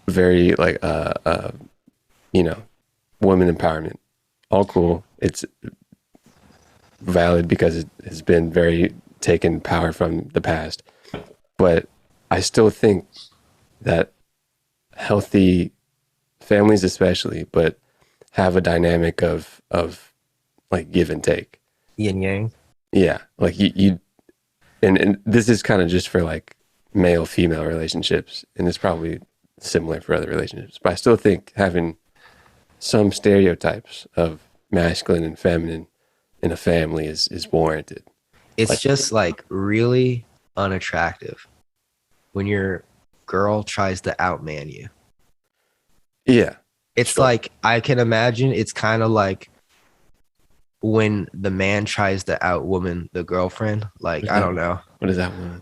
very women empowerment. All cool. It's valid because it has been very taken power from the past. But I still think that healthy families especially, but have a dynamic of like give and take. Yin yang. Yeah. Like you and this is kind of just for like male female relationships, and it's probably similar for other relationships. But I still think having some stereotypes of masculine and feminine in a family is warranted. It's just like really unattractive when your girl tries to outman you. Yeah. It's sure. Like, I can imagine it's kind of like when the man tries to outwoman the girlfriend. Like, I don't know. What is that one?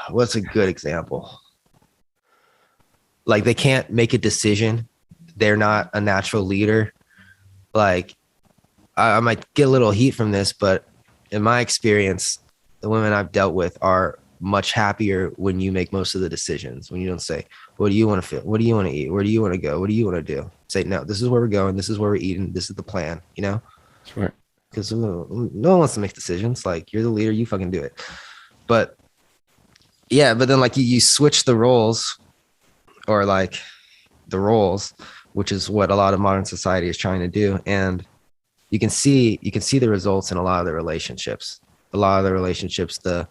What's a good example? Like, they can't make a decision. They're not a natural leader. Like, I might get a little heat from this, but in my experience, the women I've dealt with are much happier when you make most of the decisions. When you don't say, What do you want to feel? What do you want to eat? Where do you want to go? What do you want to do? Say, no, this is where we're going. This is where we're eating. This is the plan, you know? Sure. Because no one wants to make decisions. Like, you're the leader, you fucking do it. But yeah, but then like you switch the roles, or like the roles, which is what a lot of modern society is trying to do. And you can see the results in a lot of the relationships. The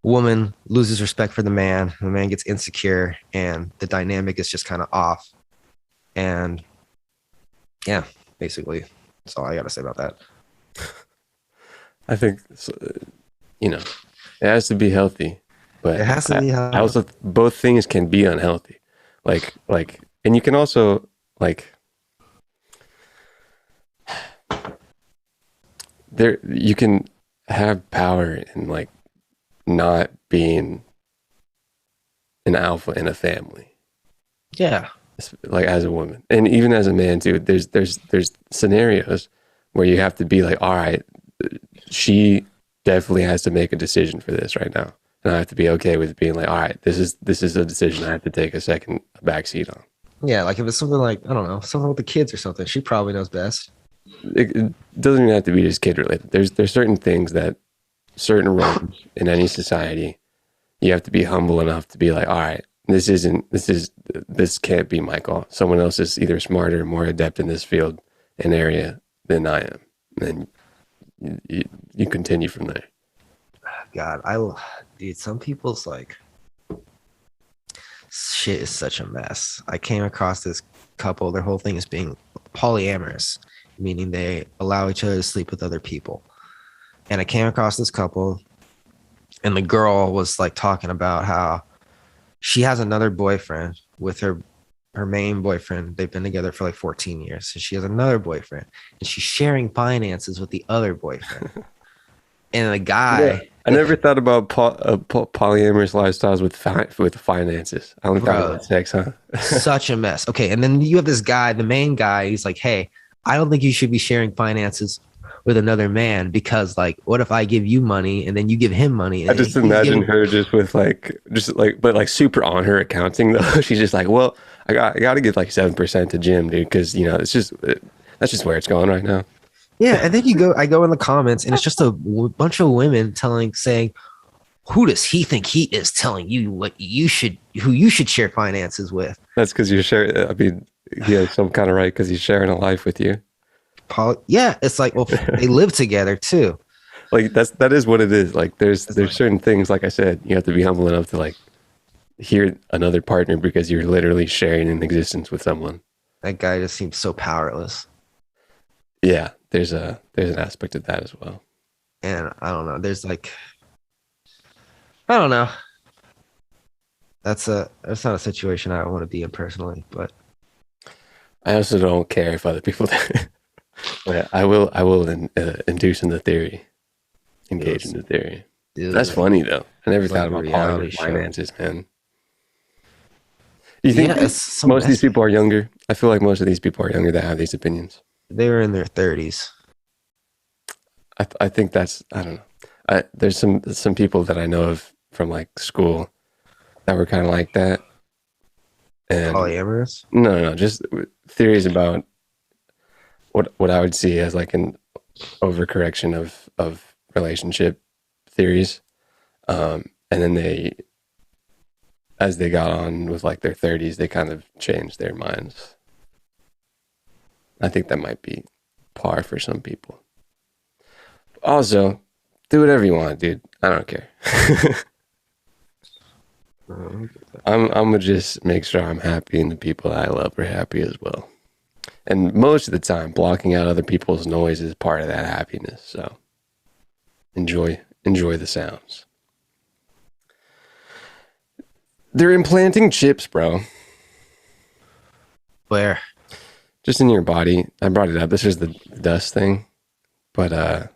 woman loses respect for the man gets insecure, and the dynamic is just kind of off. And yeah, basically that's all I got to say about that. I think, you know, it has to be healthy, but It has to be healthy. I also, both things can be unhealthy. Like, and you can also like, you can have power in like not being an alpha in a family. Yeah. Like as a woman, and even as a man too, there's scenarios where you have to be like, all right, she definitely has to make a decision for this right now, and I have to be okay with being like, all right, this is a decision I have to take a back seat on. Yeah, like if it's something like, I don't know, something with the kids or something, she probably knows best. It doesn't even have to be just kid related. There's certain things that certain roles in any society, you have to be humble enough to be like, all right, this can't be my call. Someone else is either smarter, more adept in this field and area than I am. And then you continue from there. God, dude, some people's like shit is such a mess. I came across this couple, their whole thing is being polyamorous, meaning they allow each other to sleep with other people. And I came across this couple, and the girl was like talking about how she has another boyfriend with her main boyfriend. They've been together for like 14 years. So she has another boyfriend, and she's sharing finances with the other boyfriend. And the guy, yeah, I never thought about polyamorous lifestyles with finances. I only thought about sex, huh? Such a mess. Okay, and then you have this guy, the main guy. He's like, "Hey, I don't think you should be sharing finances with another man, because like, what if I give you money and then you give him money?" And I just imagine her but like super on her accounting though. She's just like, well, I got to give like 7% to Jim, dude, because you know that's just where it's going right now. Yeah, and then I go in the comments, and it's just a bunch of women saying, who does he think he is telling you who you should share finances with? That's because you're sharing. I mean, he has some kind of right because he's sharing a life with you. Yeah, it's like, well, they live together too. Like that is what it is. Like there's certain things, like I said, you have to be humble enough to like hear another partner, because you're literally sharing an existence with someone. That guy just seems so powerless. Yeah, there's an aspect of that as well. And I don't know. There's like, I don't know. That's not a situation I want to be in personally, but I also don't care if other people do. Yeah, I will induce in the theory, engage in the theory. That's funny though. I never thought about polyamorous finances, man. You think most of these people are younger? I feel like most of these people are younger that have these opinions. They were in their 30s. I think that's, I don't know. There's some people that I know of from like school that were kind of like that. And polyamorous? No, just theories about what I would see as like an overcorrection of relationship theories. And then as they got on with like their 30s, they kind of changed their minds. I think that might be par for some people. Also, do whatever you want, dude. I don't care. I'm gonna just make sure I'm happy and the people I love are happy as well. And most of the time, blocking out other people's noise is part of that happiness. So enjoy the sounds. They're implanting chips, bro. Where? Just in your body. I brought it up. This is the dust thing, but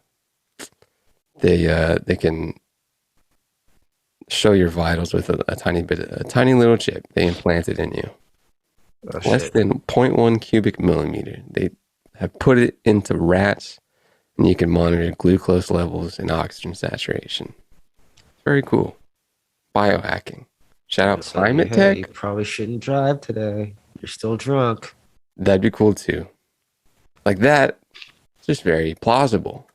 they can show your vitals with a tiny little chip. They implant it in you. Less than 0.1 cubic millimeter. They have put it into rats, and you can monitor glucose levels and oxygen saturation. Very cool. Biohacking. Shout out So, Climate hey, Tech. you probably shouldn't drive today. You're still drunk. That'd be cool too. Like that, it's just very plausible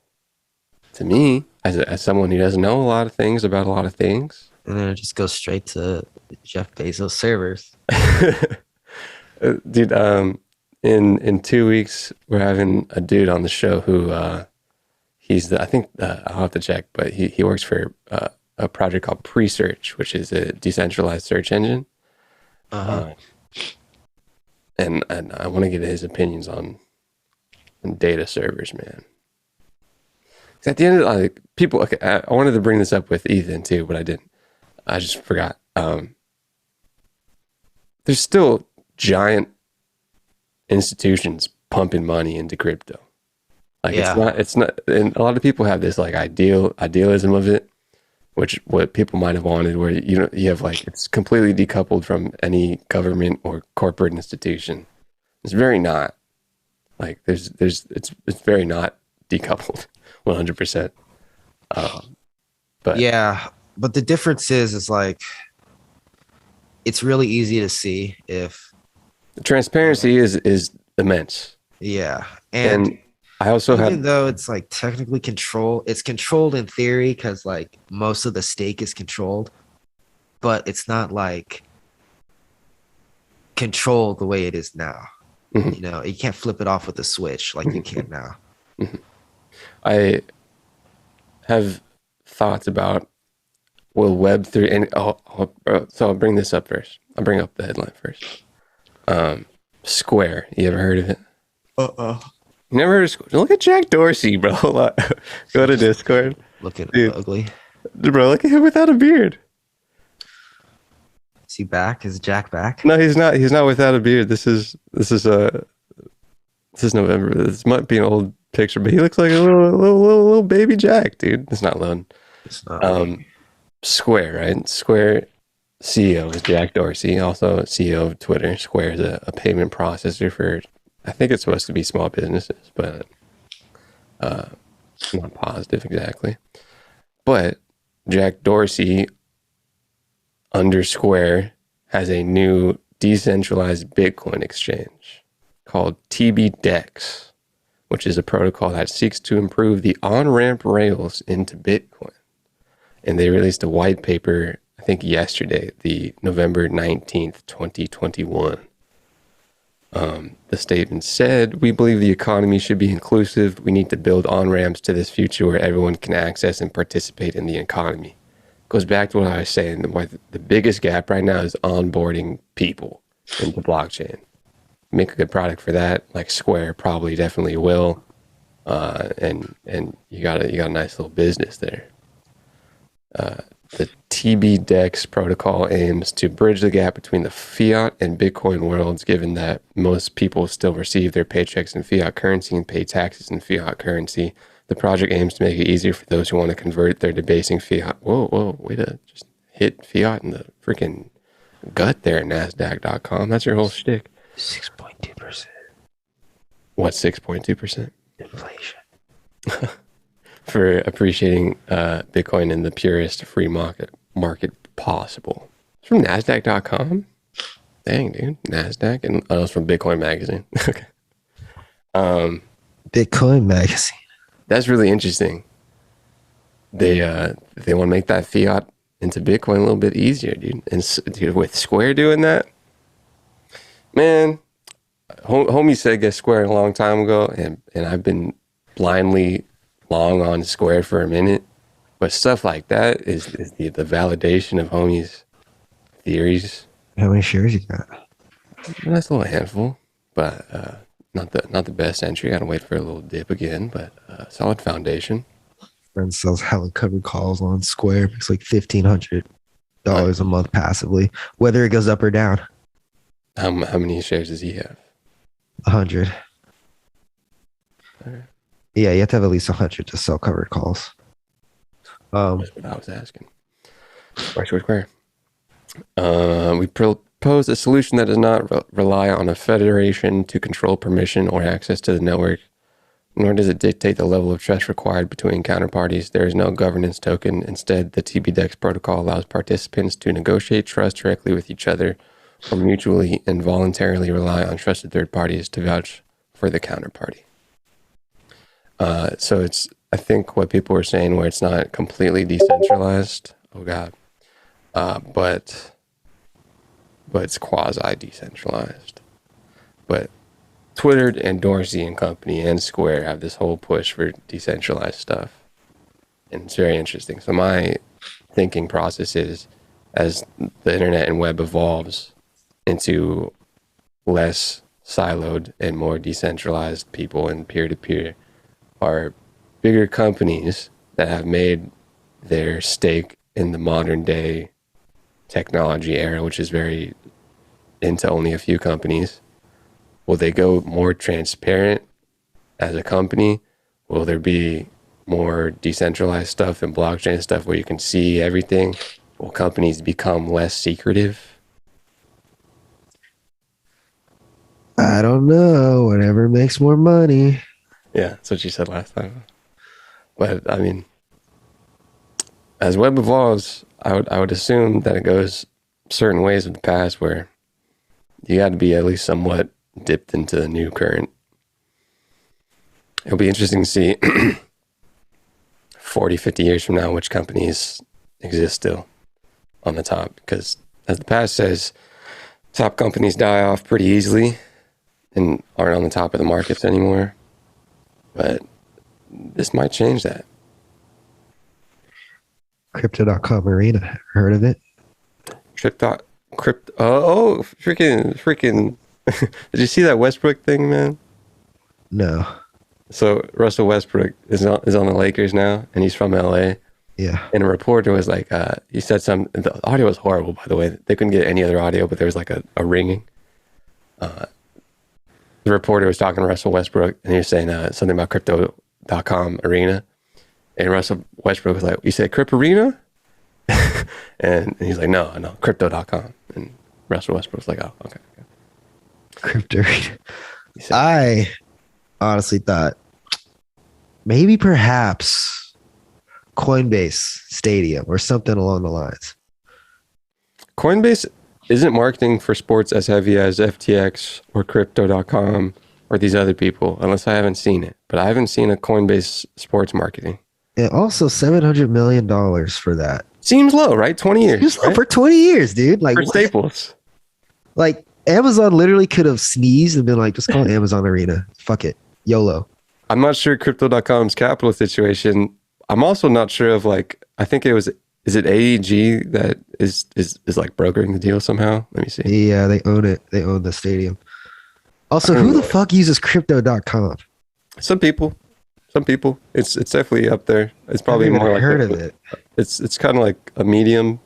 to me as someone who doesn't know a lot of things about a lot of things. And then it just goes straight to Jeff Bezos servers. Dude, in 2 weeks we're having a dude on the show who I think I'll have to check, but he works for a project called Presearch, which is a decentralized search engine. And I want to get his opinions on data servers, man. 'Cause at the end of like people, okay, I wanted to bring this up with Ethan too, but I didn't. I just forgot. There's still giant institutions pumping money into crypto. Like it's not, and a lot of people have this like idealism of it, which what people might have wanted, where you have like it's completely decoupled from any government or corporate institution. It's very not. Like it's very not decoupled, 100%. But yeah, but the difference is like it's really easy to see if the transparency is immense. Yeah, and I also even though it's like technically it's controlled in theory because like most of the stake is controlled, but it's not like controlled the way it is now. Mm-hmm. You know, you can't flip it off with a switch like you can now. Mm-hmm. I have thoughts about will Web3 and so I'll bring this up first. I'll bring up the headline first. Square, you ever heard of it? You never heard of Square? Look at Jack Dorsey, bro. Go to Discord. Looking Dude. ugly. Bro, look at him without a beard. Is he back? Is Jack back? No, he's not. He's not without a beard. This is November. This might be an old picture, but he looks like a little baby Jack, dude. It's not loading. It's not. Square, right? Square CEO is Jack Dorsey, also CEO of Twitter. Square is a payment processor for, I think it's supposed to be small businesses, but not positive exactly. But Jack Dorsey under Square has a new decentralized Bitcoin exchange called TBDEX, which is a protocol that seeks to improve the on-ramp rails into Bitcoin. And they released a white paper, I think yesterday, the November 19th, 2021. The statement said, "We believe the economy should be inclusive. We need to build on-ramps to this future where everyone can access and participate in the economy." Goes back to what I was saying. The biggest gap right now is onboarding people into blockchain. Make a good product for that, like Square probably definitely will. And you got a nice little business there. The TBDEX protocol aims to bridge the gap between the fiat and Bitcoin worlds, given that most people still receive their paychecks in fiat currency and pay taxes in fiat currency. The project aims to make it easier for those who want to convert their debasing fiat. Whoa, way to just hit fiat in the freaking gut there, NASDAQ.com. That's your whole shtick. 6.2%. What, 6.2%? Inflation. For appreciating Bitcoin in the purest free market possible. It's from NASDAQ.com? Dang, dude. NASDAQ? And oh, it's from Bitcoin Magazine. Okay. Bitcoin Magazine. That's really interesting. They want to make that fiat into Bitcoin a little bit easier, dude. And dude, with Square doing that, man, homie said get Square a long time ago, and I've been blindly long on Square for a minute. But stuff like that is the validation of homie's theories. How many shares you got? That's a little handful, but not the best entry. Gotta wait for a little dip again, but solid foundation. Friend sells hella covered calls on Square. Makes like $1,500 a month passively, whether it goes up or down. How many shares does he have? 100. Okay. Yeah, you have to have at least 100 to sell covered calls. That's what I was asking. Square. We propose a solution that does not rely on a federation to control permission or access to the network. nor does it dictate the level of trust required between counterparties. There is no governance token. Instead, the TBDEX protocol allows participants to negotiate trust directly with each other or mutually and voluntarily rely on trusted third parties to vouch for the counterparty. So it's, I think what people were saying where it's not completely decentralized. Oh God. But it's quasi decentralized. But Twitter and Dorsey and company and Square have this whole push for decentralized stuff. And it's very interesting. So my thinking process is, as the internet and web evolves into less siloed and more decentralized people and peer-to-peer, are bigger companies that have made their stake in the modern day technology era, which is very into only a few companies. Will they go more transparent as a company? Will there be more decentralized stuff and blockchain stuff where you can see everything? Will companies become less secretive? I don't know. Whatever makes more money. Yeah, that's what you said last time. But I mean, as web evolves, I would assume that it goes certain ways of the past where you got to be at least somewhat dipped into the new current. It'll be interesting to see 40, 50 years from now which companies exist still on the top, because as the past says, top companies die off pretty easily and aren't on the top of the markets anymore. But this might change that. Crypto.com Arena. Heard of it? Crypto. Freaking. Did you see that Westbrook thing, man? No. So Russell Westbrook is on the Lakers now, and he's from LA. Yeah. And a reporter was like, he said the audio was horrible, by the way. They couldn't get any other audio, but there was like a ringing. The reporter was talking to Russell Westbrook, and he was saying something about Crypto.com Arena. And Russell Westbrook was like, "You said Crypto Arena?" and he's like, no, Crypto.com. And Russell Westbrook was like, "Oh, okay." Crypto Arena. I honestly thought maybe perhaps Coinbase Stadium or something along the lines. Coinbase isn't marketing for sports as heavy as FTX or Crypto.com or these other people, unless I haven't seen it. But I haven't seen a Coinbase sports marketing. And also $700 million for that. Seems low, right? 20 years. Right? For 20 years, dude. Like for Staples. Like Amazon literally could have sneezed and been like, just call it Amazon Arena. Fuck it. YOLO. I'm not sure Crypto.com's capital situation. I'm also not sure of like, I think it was, is it AEG that is like brokering the deal somehow? Let me see. Yeah, they own it. They own the stadium. Also, who the fuck uses Crypto.com? Some people. It's definitely up there. It's probably more like heard of it. It's kind of like a medium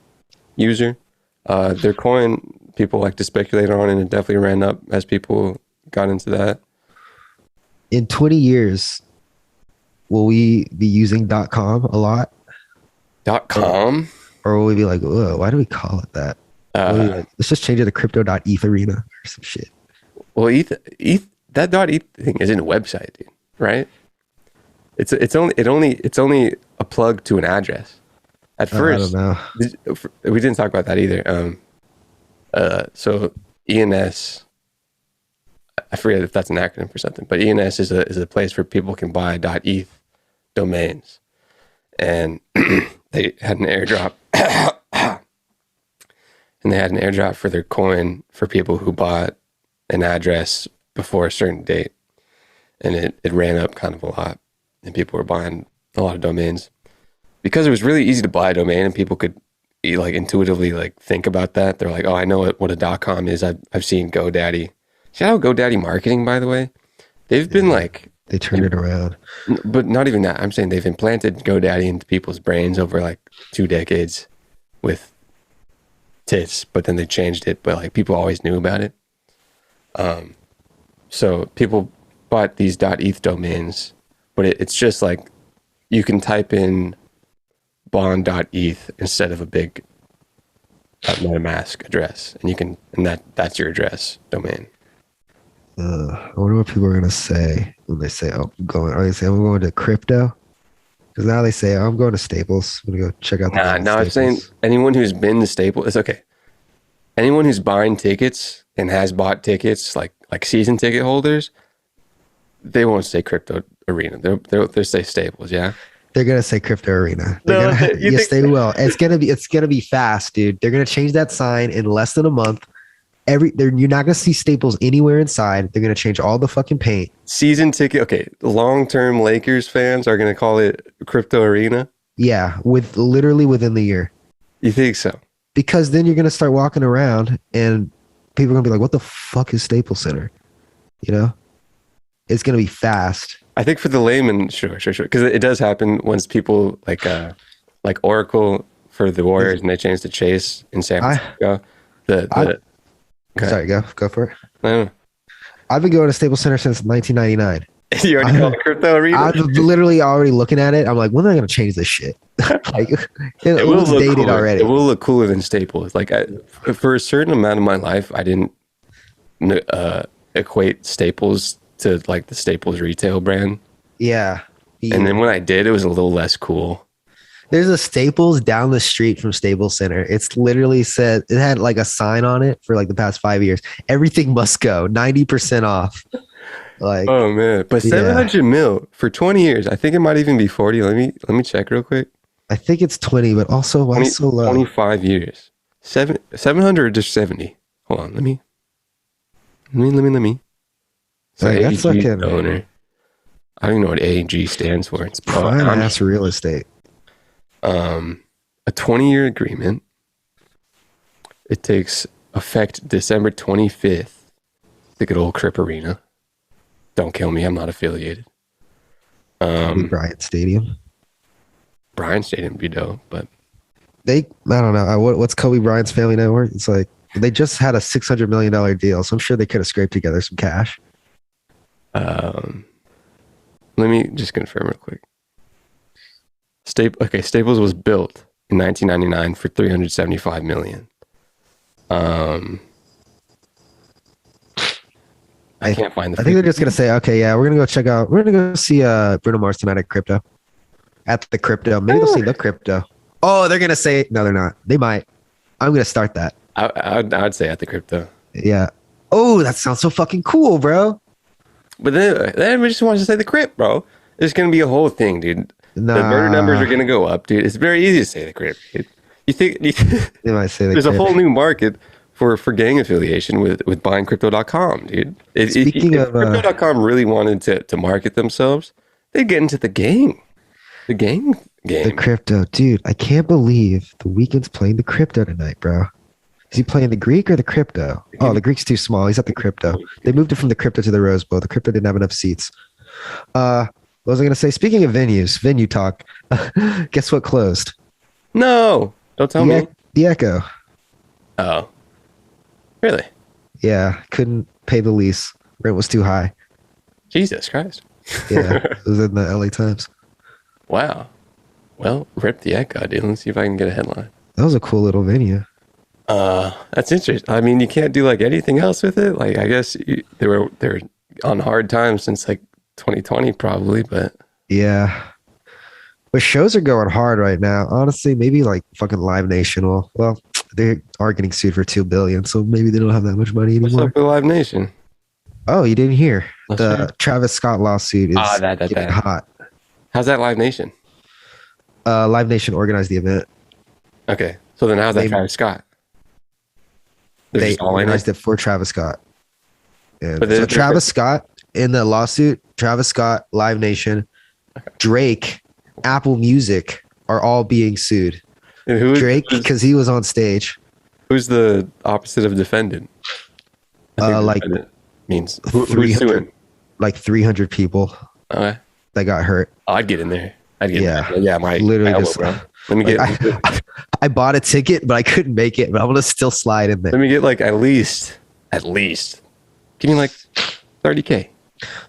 user. Their coin people like to speculate on, and it definitely ran up as people got into that. In 20 years, will we be using .com a lot? .com? Or will we be like, whoa, why do we call it that? Let's just change it to Crypto.eth Arena or some shit. Well, that .eth thing isn't a website, dude, right? It's only a plug to an address. At first, I don't know. We didn't talk about that either. So ENS, I forget if that's an acronym for something, but ENS is a place where people can buy .eth domains, and they had an airdrop, for their coin for people who bought an address before a certain date, and it ran up kind of a lot, and people were buying a lot of domains because it was really easy to buy a domain, and people could like intuitively like think about that. They're like, oh, I know what a .com is. I've seen GoDaddy. Shout out GoDaddy marketing, by the way. They've been like, they turned it around, but not even that. I'm saying they've implanted GoDaddy into people's brains over like 2 decades with tits, but then they changed it. But like people always knew about it. So people bought these .eth domains, but it's just like you can type in bond.eth instead of a big MetaMask address, and that's your address domain. I wonder what people are gonna say when they say, "Oh, I'm going." Are they say, "I'm going to crypto"? Because now they say, "Oh, I'm going to Staples. I'm gonna go check out the Nah, thing at no, I'm saying Staples." anyone who's been to Staples, it's okay. Anyone who's buying tickets and has bought tickets, like season ticket holders, they won't say crypto arena. They'll say Staples. Yeah. They're gonna say Crypto Arena. They're No, gonna you yes, think they will. It's gonna be fast, dude. They're gonna change that sign in less than a month. You're not gonna see Staples anywhere inside. They're gonna change all the fucking paint. season ticket? Okay, long-term Lakers fans are gonna call it crypto arena. Yeah, with literally within the year. You think so? Because then you're gonna start walking around and people are gonna be like, "What the fuck is Staples Center?" You know, it's gonna be fast. I think for the layman, sure, because it does happen once people like Oracle for the Warriors and they changed to Chase in San Francisco. Okay. Sorry, go for it. I don't know. I've been going to Staples Center since 1999. You already called it crypto arena. I'm literally already looking at it. I'm like, when are they going to change this shit? Like, it will looks look dated cooler. already. It will look cooler than Staples. Like for a certain amount of my life, I didn't equate Staples to like the Staples retail brand. Yeah. And then when I did, it was a little less cool. There's a Staples down the street from Staples Center. It's literally said, it had like a sign on it for like the past 5 years. Everything must go 90% off. Like, Oh man, but 700 mil for 20 years. I think it might even be 40. Let me check real quick. I think it's 20, but also why so low? 25 years. 700 or just 70. Hold on, let me. So Hey, that's AG fucking owner. I don't even know what AG stands for. It's prime ass real estate. A 20-year agreement. It takes effect December 25th. The good old Crip Arena. Don't kill me. I'm not affiliated. Bryant Stadium. Bryant Stadium would be dope, but I don't know. What's Kobe Bryant's family net worth? It's like they just had a $600 million deal, so I'm sure they could have scraped together some cash. let me just confirm real quick. Staples was built in 1999 for $375 million. I can't find the. I think they're just gonna say, okay, yeah, we're gonna go see Bruno Mars tonight at Crypto. At the Crypto. Maybe they'll see the Crypto. Oh, they're gonna say no, they're not. They might. I'm gonna start that. I'd say at the Crypto. Yeah. Oh, that sounds so fucking cool, bro. But then everybody just wants to say the Crypt, bro. It's gonna be a whole thing, dude. Nah. The murder numbers are gonna go up, dude. It's very easy to say the Crypt. Dude. They might say the there's Crypt. a whole new market for gang affiliation with buyingcrypto.com, dude. If crypto.com really wanted to market themselves, they'd get into the gang. The gang game. The Crypto. Dude, I can't believe the Weeknd's playing the Crypto tonight, bro. Is he playing the Greek or the Crypto? Oh, the Greek's too small. He's at the Crypto. They moved it from the Crypto to the Rose Bowl. The Crypto didn't have enough seats. What was I going to say? Speaking of venues, venue talk. Guess what closed? No, don't tell me. The Echo. Oh, really? Yeah, couldn't pay the lease. Rent was too high. Jesus Christ. Yeah, it was in the LA Times. Wow. Well, rip the Echo, dude. Let's see if I can get a headline. That was a cool little venue. That's interesting. I mean, you can't do like anything else with it. Like, I guess they were on hard times since like 2020, probably. But yeah, but shows are going hard right now. Honestly, maybe like fucking Live Nation will. Well, they are getting sued for $2 billion, so maybe they don't have that much money anymore. What's up with Live Nation? Oh, you didn't hear That's the right. Travis Scott lawsuit is getting hot. How's that Live Nation? Live Nation organized the event. Okay, so then how's that Travis Scott? They organized it for Travis Scott. And But so Travis Scott in the lawsuit, Travis Scott, Live Nation, Drake, Apple Music are all being sued. And Drake, because he was on stage. Who's the opposite of defendant? Like defendant means who's suing? Like 300 people Okay. that got hurt. Oh, I'd get in there. I'd get in there. Yeah, my literally elbow, just. bro. Let me get. I bought a ticket, but I couldn't make it. But I'm gonna still slide in there. Let me get like at least. Give me like $30K.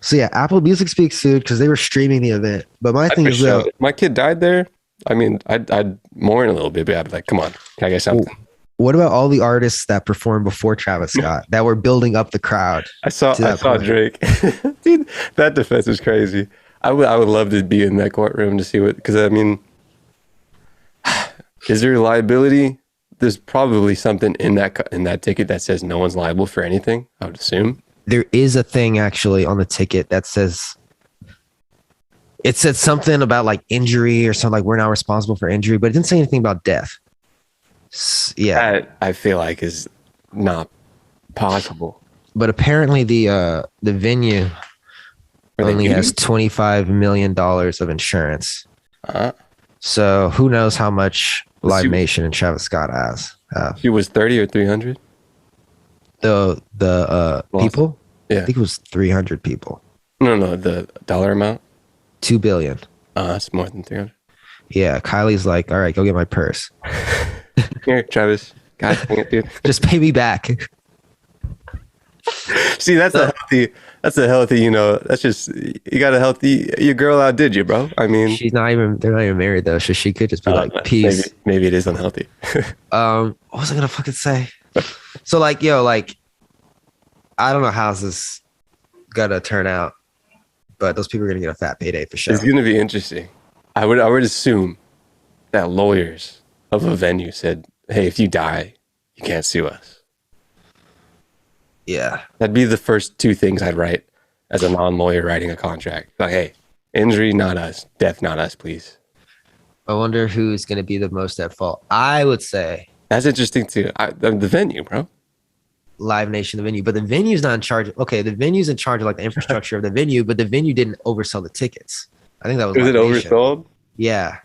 So yeah, Apple Music's being sued because they were streaming the event. But my thing is though, if my kid died there, I mean, I'd mourn a little bit, but I'd be like, come on, can I get something? What about all the artists that performed before Travis Scott that were building up the crowd? I saw point? Drake. Dude, that defense is crazy. I would love to be in that courtroom to see what, because I mean, is there liability? There's probably something in that ticket that says no one's liable for anything, I would assume. There is a thing actually on the ticket that says, it said something about like injury or something, like we're not responsible for injury, but it didn't say anything about death. Yeah. That I feel like is not possible. But apparently the venue only has $25 million of insurance. So who knows how much Live Nation and Travis Scott has. He was 30 or 300? The people? Yeah. I think it was 300 people. No, the dollar amount? 2 billion. That's more than 300. Yeah, Kylie's like, all right, go get my purse. Here, Travis. God dang it, dude. Just pay me back. See, that's a healthy, you know, that's just, you got a healthy, your girl outdid you, bro. I mean, they're not even married though, so she could just be like, peace. Maybe it is unhealthy. What was I gonna fucking say? So like, yo, like, I don't know how this is gonna turn out, but those people are gonna get a fat payday for sure. It's gonna be interesting. I would assume that lawyers of a venue said, hey, if you die, you can't sue us. Yeah. That'd be the first two things I'd write as a non-lawyer writing a contract. Like, hey, injury, not us. Death, not us, please. I wonder who's going to be the most at fault. I would say. That's interesting, too. The venue, bro. Live Nation, the venue. But the venue's not in charge. Okay, the venue's in charge of like the infrastructure of the venue, but the venue didn't oversell the tickets. I think that was it oversold? Yeah.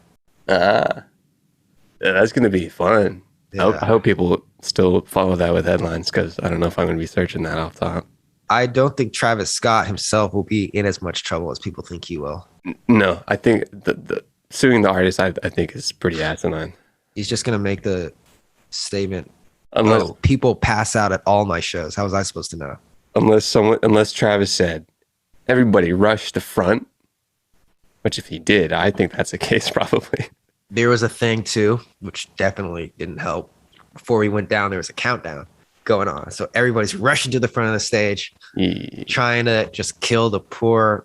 Yeah, that's going to be fun. Yeah. I hope people still follow that with headlines, because I don't know if I'm going to be searching that off top. I don't think Travis Scott himself will be in as much trouble as people think he will. No, I think the suing the artist, I think is pretty asinine. He's just going to make the statement, unless people pass out at all my shows. How was I supposed to know? Unless Travis said, everybody rush the front, which if he did, I think that's the case probably. There was a thing too, which definitely didn't help. Before we went down, there was a countdown going on. So everybody's rushing to the front of the stage, trying to just kill the poor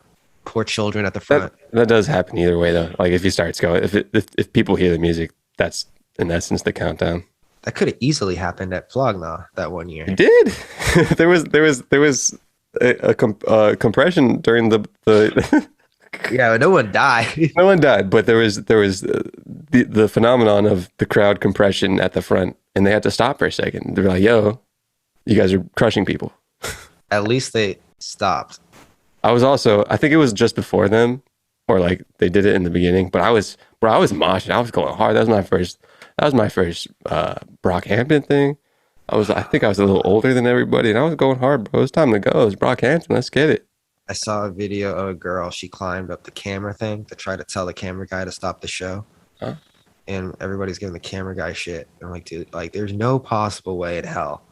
children at the front. That does happen either way, though. Like if he starts going, if people hear the music, that's in essence the countdown. That could have easily happened at Flogna that one year. It did. there was a compression during the Yeah, but no one died. No one died, but there was the phenomenon of the crowd compression at the front, and they had to stop for a second. They're like, "Yo, you guys are crushing people." At least they stopped. I think it was just before them, or like they did it in the beginning. But I was moshing. I was going hard. That was my first Brockhampton thing. I think I was a little older than everybody, and I was going hard, bro. It's time to go. It's Brockhampton. Let's get it. I saw a video of a girl. She climbed up the camera thing to try to tell the camera guy to stop the show. Huh? And everybody's giving the camera guy shit. I'm like, dude, like, there's no possible way in hell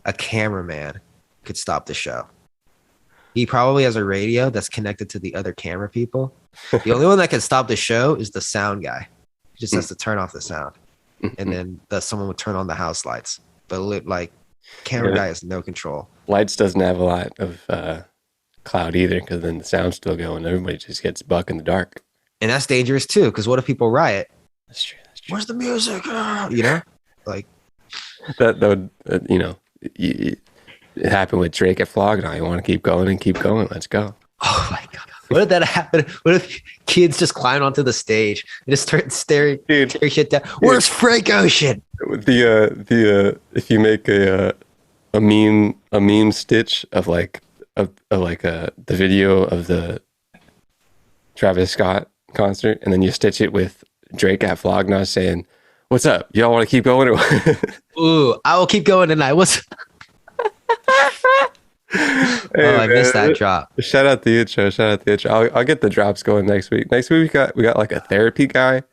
a cameraman could stop the show. He probably has a radio that's connected to the other camera people. The only one that can stop the show is the sound guy. He just has to turn off the sound. And then someone would turn on the house lights. But like, camera guy has no control. Lights doesn't have a lot of cloud either, because then the sound's still going. Everybody just gets buck in the dark, and that's dangerous too, because what if people riot? That's true. Where's the music? You know, like that would it happened with Drake at Flogna. You want to keep going and keep going. Let's go. Oh my god, what if that happened? What if kids just climb onto the stage and just start staring shit down? Where's Frank Ocean? The if you make a meme stitch of the video of the Travis Scott concert, and then you stitch it with Drake at Flogna saying, "What's up? Y'all want to keep going?" Ooh, I will keep going tonight. What's Hey, I missed that drop. Shout out the intro. I'll get the drops going next week. Next week we got like a therapy guy.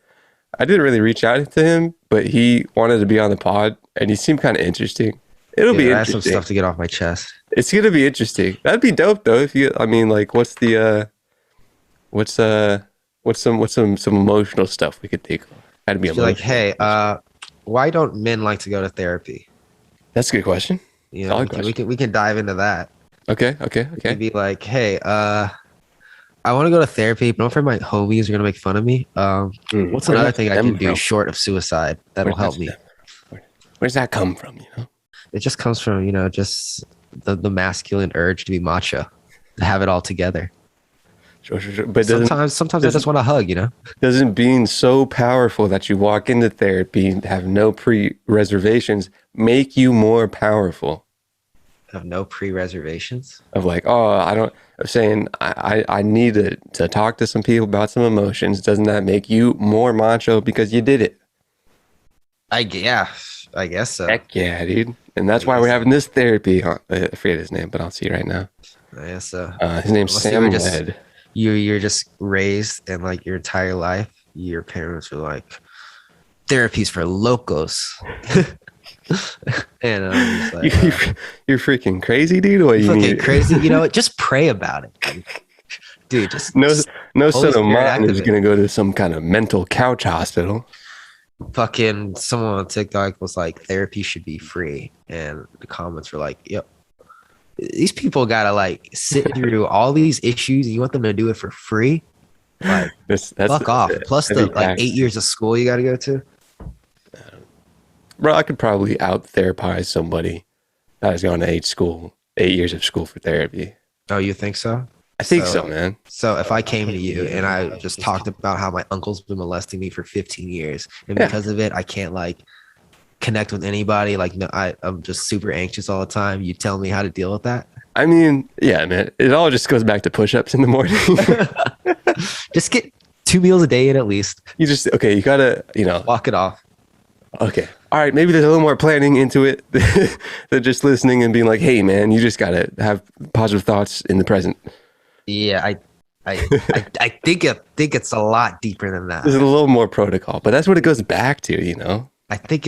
I didn't really reach out to him, but he wanted to be on the pod, and he seemed kind of interesting. It'll be interesting. I have some stuff to get off my chest. It's gonna be interesting. That'd be dope though. What's some emotional stuff we could think of? That'd be like, hey, why don't men like to go to therapy? That's a good question. You know, Solid we can dive into that. Okay. It'd be like, hey, I want to go to therapy, but I'm afraid my homies are gonna make fun of me. What's another thing I can do short of suicide that'll help me? Where's that come from? You know, it just comes from just the masculine urge to be macho, to have it all together. Sure. But sometimes I just want to hug. Doesn't being so powerful that you walk into therapy and have no pre-reservations make you more powerful? Have no pre-reservations of like, I'm saying I need to talk to some people about some emotions. Doesn't that make you more macho because you did it? I guess so. Heck yeah, dude. And that's why we're having this therapy. I forget his name, but I'll see right now. I guess so. His name's Sam Led. You're just raised, and like your entire life, your parents were like, therapy's for locos. And I'm like, you're freaking crazy, dude. What you need? Crazy. You know what? Just pray about it, dude. Just no son of mine is gonna go to some kind of mental couch hospital. Fucking someone on TikTok was like, therapy should be free, and the comments were like, yep. These people gotta like sit through all these issues. And you want them to do it for free? Like, fuck off. Plus the like 8 years of school you gotta go to. Bro, I could probably out therapize somebody that has gone to 8 years of school for therapy. Oh, you think so? I think so, man. So if I came to you and I just talked about how my uncle's been molesting me for 15 years, and because of it, I can't like connect with anybody. Like, no, I'm just super anxious all the time. You tell me how to deal with that? I mean, yeah, man. It all just goes back to push-ups in the morning. Just get 2 meals a day in at least. You gotta, walk it off. Okay. All right. Maybe there's a little more planning into it than just listening and being like, hey, man, you just got to have positive thoughts in the present. Yeah. I think it's a lot deeper than that. There's a little more protocol, but that's what it goes back to, I think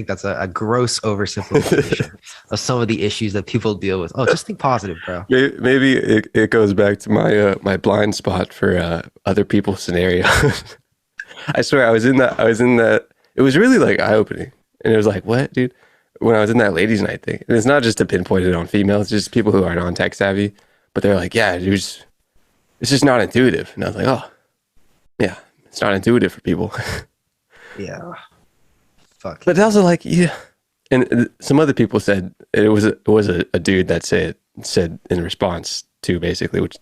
that's a gross oversimplification of some of the issues that people deal with. Oh, just think positive, bro. Maybe it goes back to my blind spot for other people's scenarios. I swear I was in that. It was really like eye-opening. And it was like, what, dude? When I was in that ladies' night thing. And it's not just to pinpoint it on females, it's just people who aren't on tech savvy. But they're like, yeah, dude, it's just not intuitive. And I was like, oh, yeah, it's not intuitive for people. Yeah. Fuck. But also like, yeah. And some other people said it was a dude that said in response to basically, which,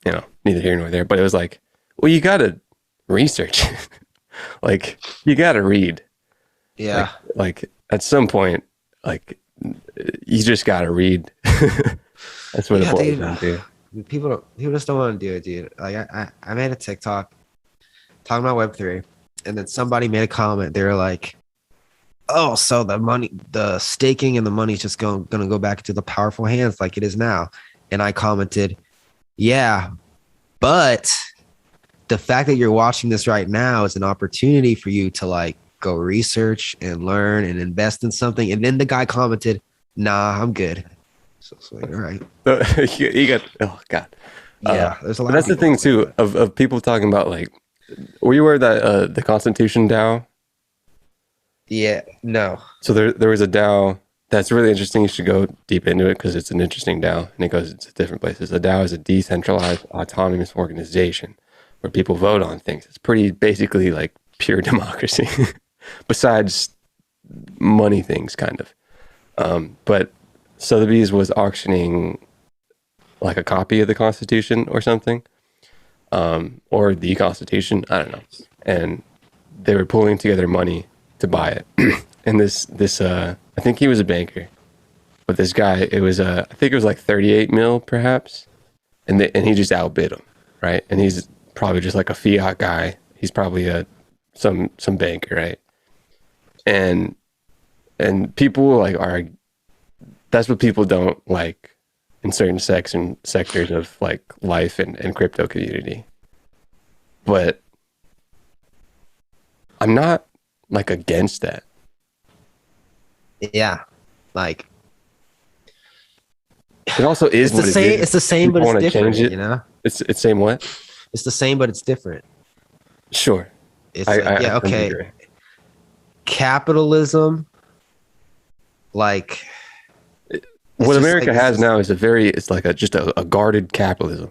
neither here nor there. But it was like, well, you got to research. Like, you gotta read. Yeah. Like at some point, like you just gotta read. That's what it boils down to. People just don't want to do it, dude. Like I made a TikTok talking about Web3, and then somebody made a comment. They were like, "Oh, so the staking and the money's just gonna go back into the powerful hands like it is now." And I commented, "Yeah, but the fact that you're watching this right now is an opportunity for you to like go research and learn and invest in something." And then the guy commented, "Nah, I'm good." So it's like, all right. You got, oh God. Yeah, there's a lot. That's the thing too of people talking about like, were you aware that the Constitution DAO? Yeah, no. So there was a DAO that's really interesting. You should go deep into it because it's an interesting DAO and it goes to different places. A DAO is a decentralized autonomous organization where people vote on things. It's pretty basically like pure democracy besides money things kind of. But Sotheby's was auctioning like a copy of the Constitution or something, or the Constitution, I don't know. And they were pulling together money to buy it. And this I think he was a banker, but this guy, it was I think it was like 38 mil perhaps. And he just outbid him. Right. And he's probably just like a fiat guy. He's probably some banker, right? And people like that's what people don't like in certain sectors of like life and crypto community. But I'm not like against that. Yeah, like it also is it's the same. It's the same, but it's different. It's same what? It's the same, but it's different. Sure. It's okay. capitalism, like what just America like- has now is it's like just a guarded capitalism.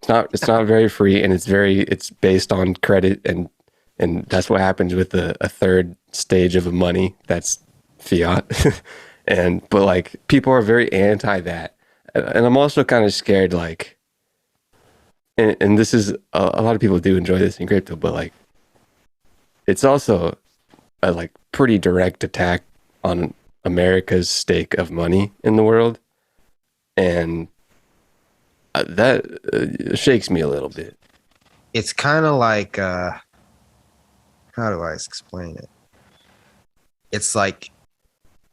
It's not very free, and it's based on credit, and that's what happens with a third stage of money that's fiat. But like people are very anti that, and I'm also kind of scared, like, and this is a lot of people do enjoy this in crypto, but like it's also a like pretty direct attack on America's stake of money in the world, and that shakes me a little bit. it's kind of like how do I explain it? It's like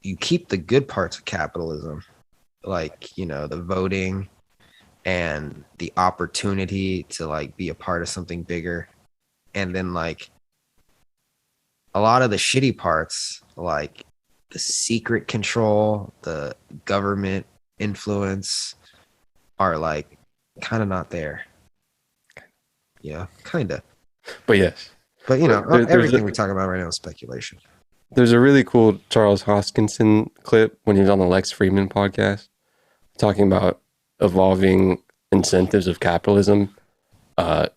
you keep the good parts of capitalism, like, you know, the voting and the opportunity to like be a part of something bigger. And then like a lot of the shitty parts, like the secret control, the government influence, are like kind of not there. Yeah, kind of. But yes, But you know, There's everything a- we're talking about right now is speculation. there's a really cool Charles Hoskinson clip when he was on the Lex Friedman podcast talking about evolving incentives of capitalism, where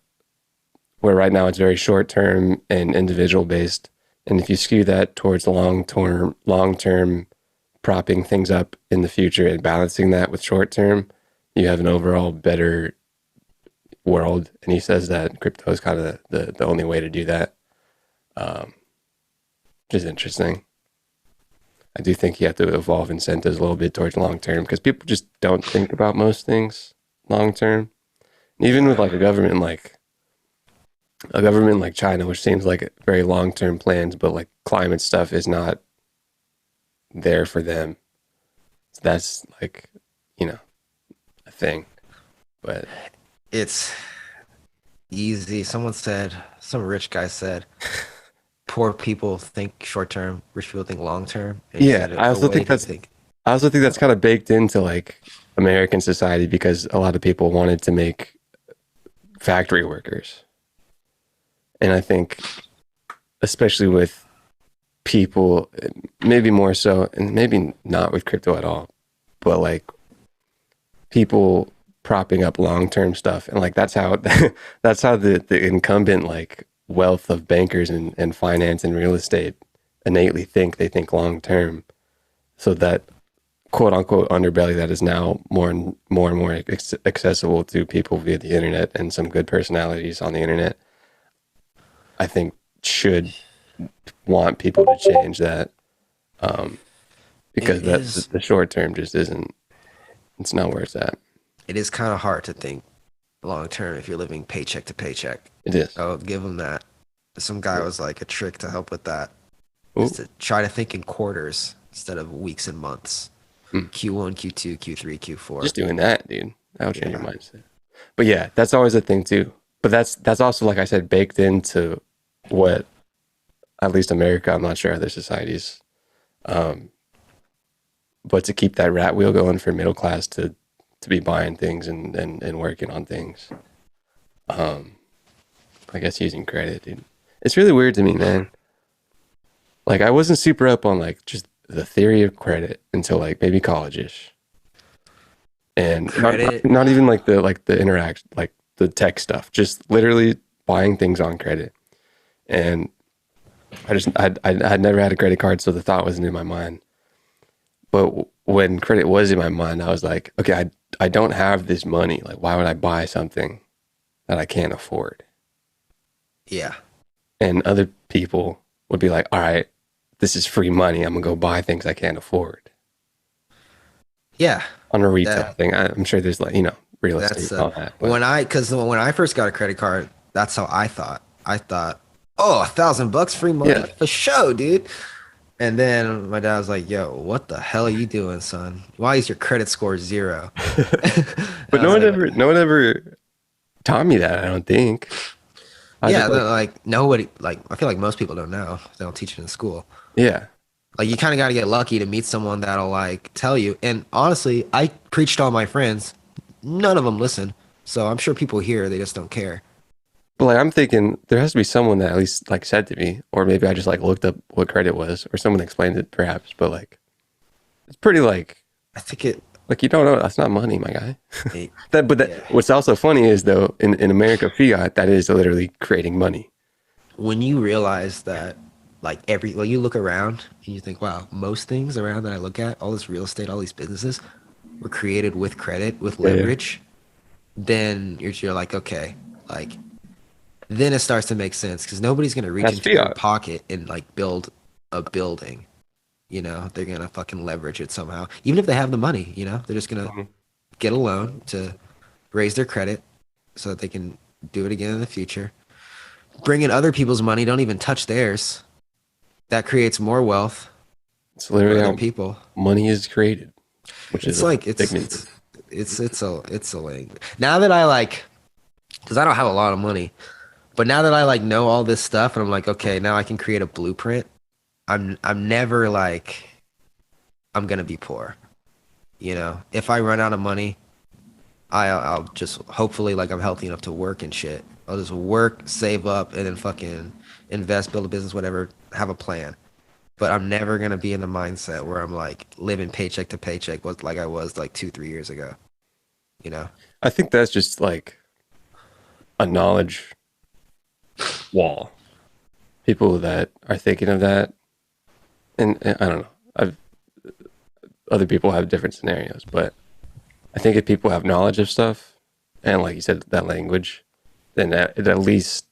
right now it's very short term and individual based. And if you skew that towards long term propping things up in the future and balancing that with short term, you have an overall better world. And he says that crypto is kind of the only way to do that. Which is interesting. I do think you have to evolve incentives a little bit towards long term, because people just don't think about most things long term. Even with like a government like China, which seems like very long term plans, but like climate stuff is not there for them. So that's like, you know, a thing. But It's easy. Some rich guy said, poor people think short term, rich people think long term. yeah, I also think that's kind of baked into like American society, because a lot of people wanted to make factory workers. And I think especially with people, maybe more so, and maybe not with crypto at all, but like people propping up long-term stuff, and like that's how the incumbent like wealth of bankers and finance and real estate innately think long-term, so that quote unquote underbelly that is now more and more accessible to people via the internet, and some good personalities on the internet, I think should want people to change that, because that's the short term just isn't, it's not where it's at. It is kind of hard to think long term if you're living paycheck to paycheck. It is. I'll give them that. Some guy was like, a trick to help with that is to try to think in quarters instead of weeks and months. Q1, Q2, Q3, Q4. Just doing that, dude. That would change your mindset. But yeah, that's always a thing too. But that's also, like I said, baked into what, at least America, I'm not sure other societies, but to keep that rat wheel going for middle class to be buying things and working on things. I guess using credit, dude. It's really weird to me, man. Like, I wasn't super up on like just the theory of credit until like maybe college-ish. And not even like the interact, like the tech stuff, just literally buying things on credit. And I'd never had a credit card, so the thought wasn't in my mind. But when credit was in my mind, I was like, okay, I don't have this money. Like, why would I buy something that I can't afford? Yeah. And other people would be like, all right, this is free money. I'm gonna go buy things I can't afford. Yeah. On a retail thing, I'm sure there's like, you know, real estate and all that. But When I first got a credit card, that's how I thought. I thought, oh, $1,000 free money for show, dude. And then my dad was like, yo, what the hell are you doing, son? Why is your credit score 0? But no one ever taught me that, I don't think. Nobody, like, I feel like most people don't know. They don't teach it in school. Yeah. Like, you kind of got to get lucky to meet someone that'll like tell you. And honestly, I preached to all my friends. None of them listen. So I'm sure people here, they just don't care. But like I'm thinking there has to be someone that at least like said to me, or maybe I just like looked up what credit was, or someone explained it perhaps. But like it's pretty like I think it. like you don't know that's not money, my guy. it That what's also funny is though in America fiat that is literally creating money. when you realize that, like you look around and you think, wow, most things around that I look at, all this real estate, all these businesses, were created with credit, with Yeah. leverage. Then you're like, okay, like. Then it starts to make sense because nobody's gonna reach That's into their fiat. pocket and like build a building. You know, they're gonna fucking leverage it somehow. Even if they have the money, you know, they're just gonna get a loan to raise their credit so that they can do it again in the future. Bring in other people's money, don't even touch theirs. That creates more wealth It's for literally other how people. money is created. Which It's is like a big move. it's a language. Now that I like, because I don't have a lot of money, but now that I like know all this stuff and I'm like, okay, now I can create a blueprint. I'm never like I'm gonna be poor. You know, if I run out of money, I'll just hopefully like I'm healthy enough to work and shit. I'll just work, save up, and then fucking invest, build a business, whatever, have a plan. But I'm never gonna be in the mindset where I'm like living paycheck to paycheck, like I was like 2-3 years ago. You know? I think that's just like a knowledge wall. People that are thinking of that, and I don't know. Other people have different scenarios, but I think if people have knowledge of stuff, and like you said, that language, then it at least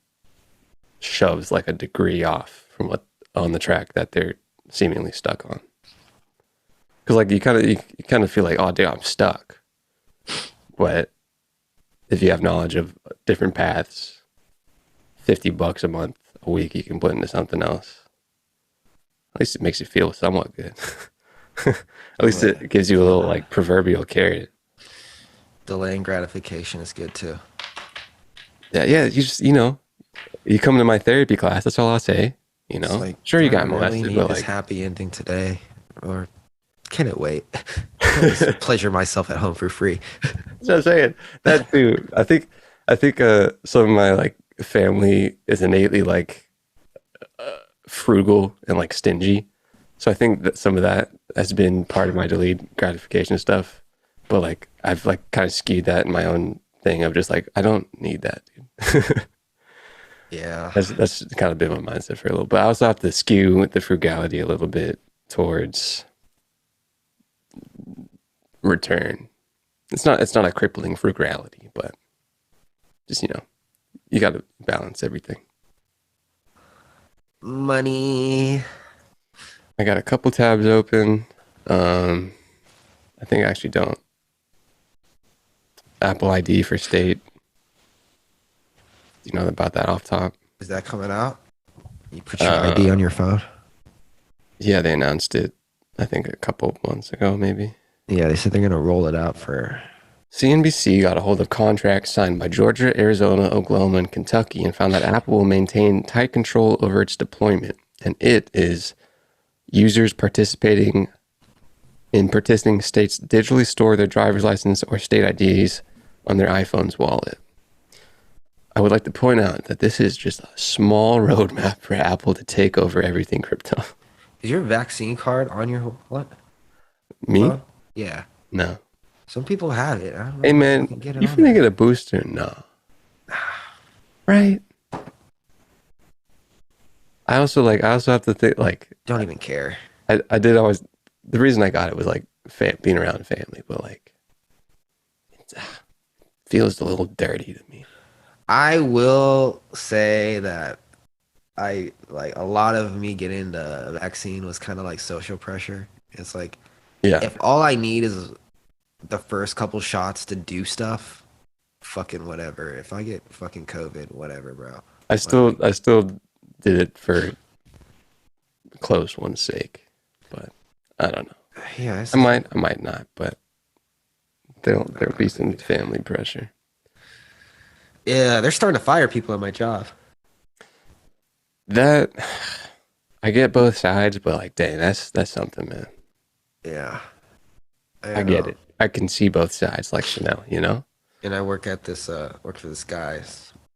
shoves like a degree off from what on the track that they're seemingly stuck on. Because like you kind of feel like, oh, dude, I'm stuck. But if you have knowledge of different paths, $50 a month, a week, you can put into something else. At least it makes you feel somewhat good. At least it gives you a little like proverbial carrot. Delaying gratification is good too. Yeah, you just you come to my therapy class. That's all I'll say. You know, Like, sure you do I got molested, really need but this like, happy ending today, or can it wait? I'll just pleasure myself at home for free. that's what I'm saying. That too. I think some of my like family is innately like frugal and like stingy, so I think that some of that has been part of my delayed gratification stuff. But like I've like kind of skewed that in my own thing of just like I don't need that, dude. Yeah, That's kind of been my mindset for a little. But I also have to skew the frugality a little bit towards return. It's not a crippling frugality, but just you got to balance everything. money. I got a couple tabs open. I think I actually don't. Apple ID for state. Do you know about that off top? Is that coming out? You put your ID on your phone. Yeah, they announced it. I think a couple months ago, maybe. Yeah, they said they're gonna roll it out for. CNBC got a hold of contracts signed by Georgia, Arizona, Oklahoma, and Kentucky and found that Apple will maintain tight control over its deployment. And it is users participating states digitally store their driver's license or state IDs on their iPhone's wallet. I would like to point out that this is just a small roadmap for Apple to take over everything crypto. Is your vaccine card on your what? Me? Phone? Yeah. No. Some people have it. I don't know Hey if I man, can get it you on finna there. get a booster? No. Right? I also have to think like Don't even care. I did always the reason I got it was like being around family, but like it feels a little dirty to me. I will say that I like a lot of me getting the vaccine was kind of like social pressure. It's like Yeah. if all I need is the first couple shots to do stuff, fucking whatever. If I get fucking COVID, whatever, bro. I still did it for close one's sake, but I don't know. Yeah, I might not, but there'll be some family pressure. yeah, they're starting to fire people at my job. That I get both sides, but like, dang, that's something, man. Yeah, I get it. I can see both sides, like Chanel, you know. And I work at this work for this guy.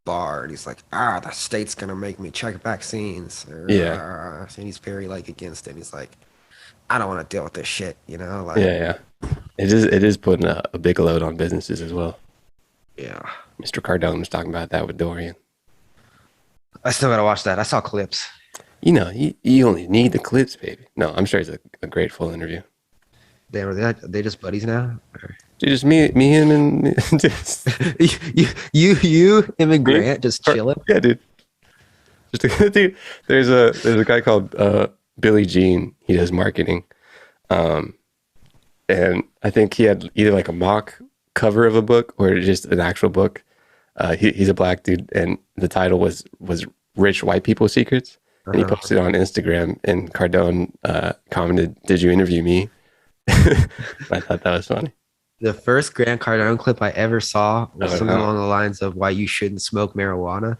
bar, and he's like, the state's gonna make me check vaccines. Yeah. And he's very like against it. He's like, I don't want to deal with this shit, you know? Like, Yeah. It is putting a big load on businesses as well. yeah. Mr. Cardone was talking about that with Dorian. I still gotta watch that. I saw clips. You know, you only need the clips, baby. No, I'm sure it's a great full interview. Damn, are they just buddies now? Dude, just me, him, and just him and Grant just chilling. yeah, dude. Dude. There's a guy called Billy Jean. He does marketing, and I think he had either like a mock cover of a book or just an actual book. He's a black dude, and the title was Rich White People Secrets. And he posted it on Instagram, and Cardone commented, "Did you interview me?" I thought that was funny. The first Grant Cardone clip I ever saw was something along the lines of why you shouldn't smoke marijuana.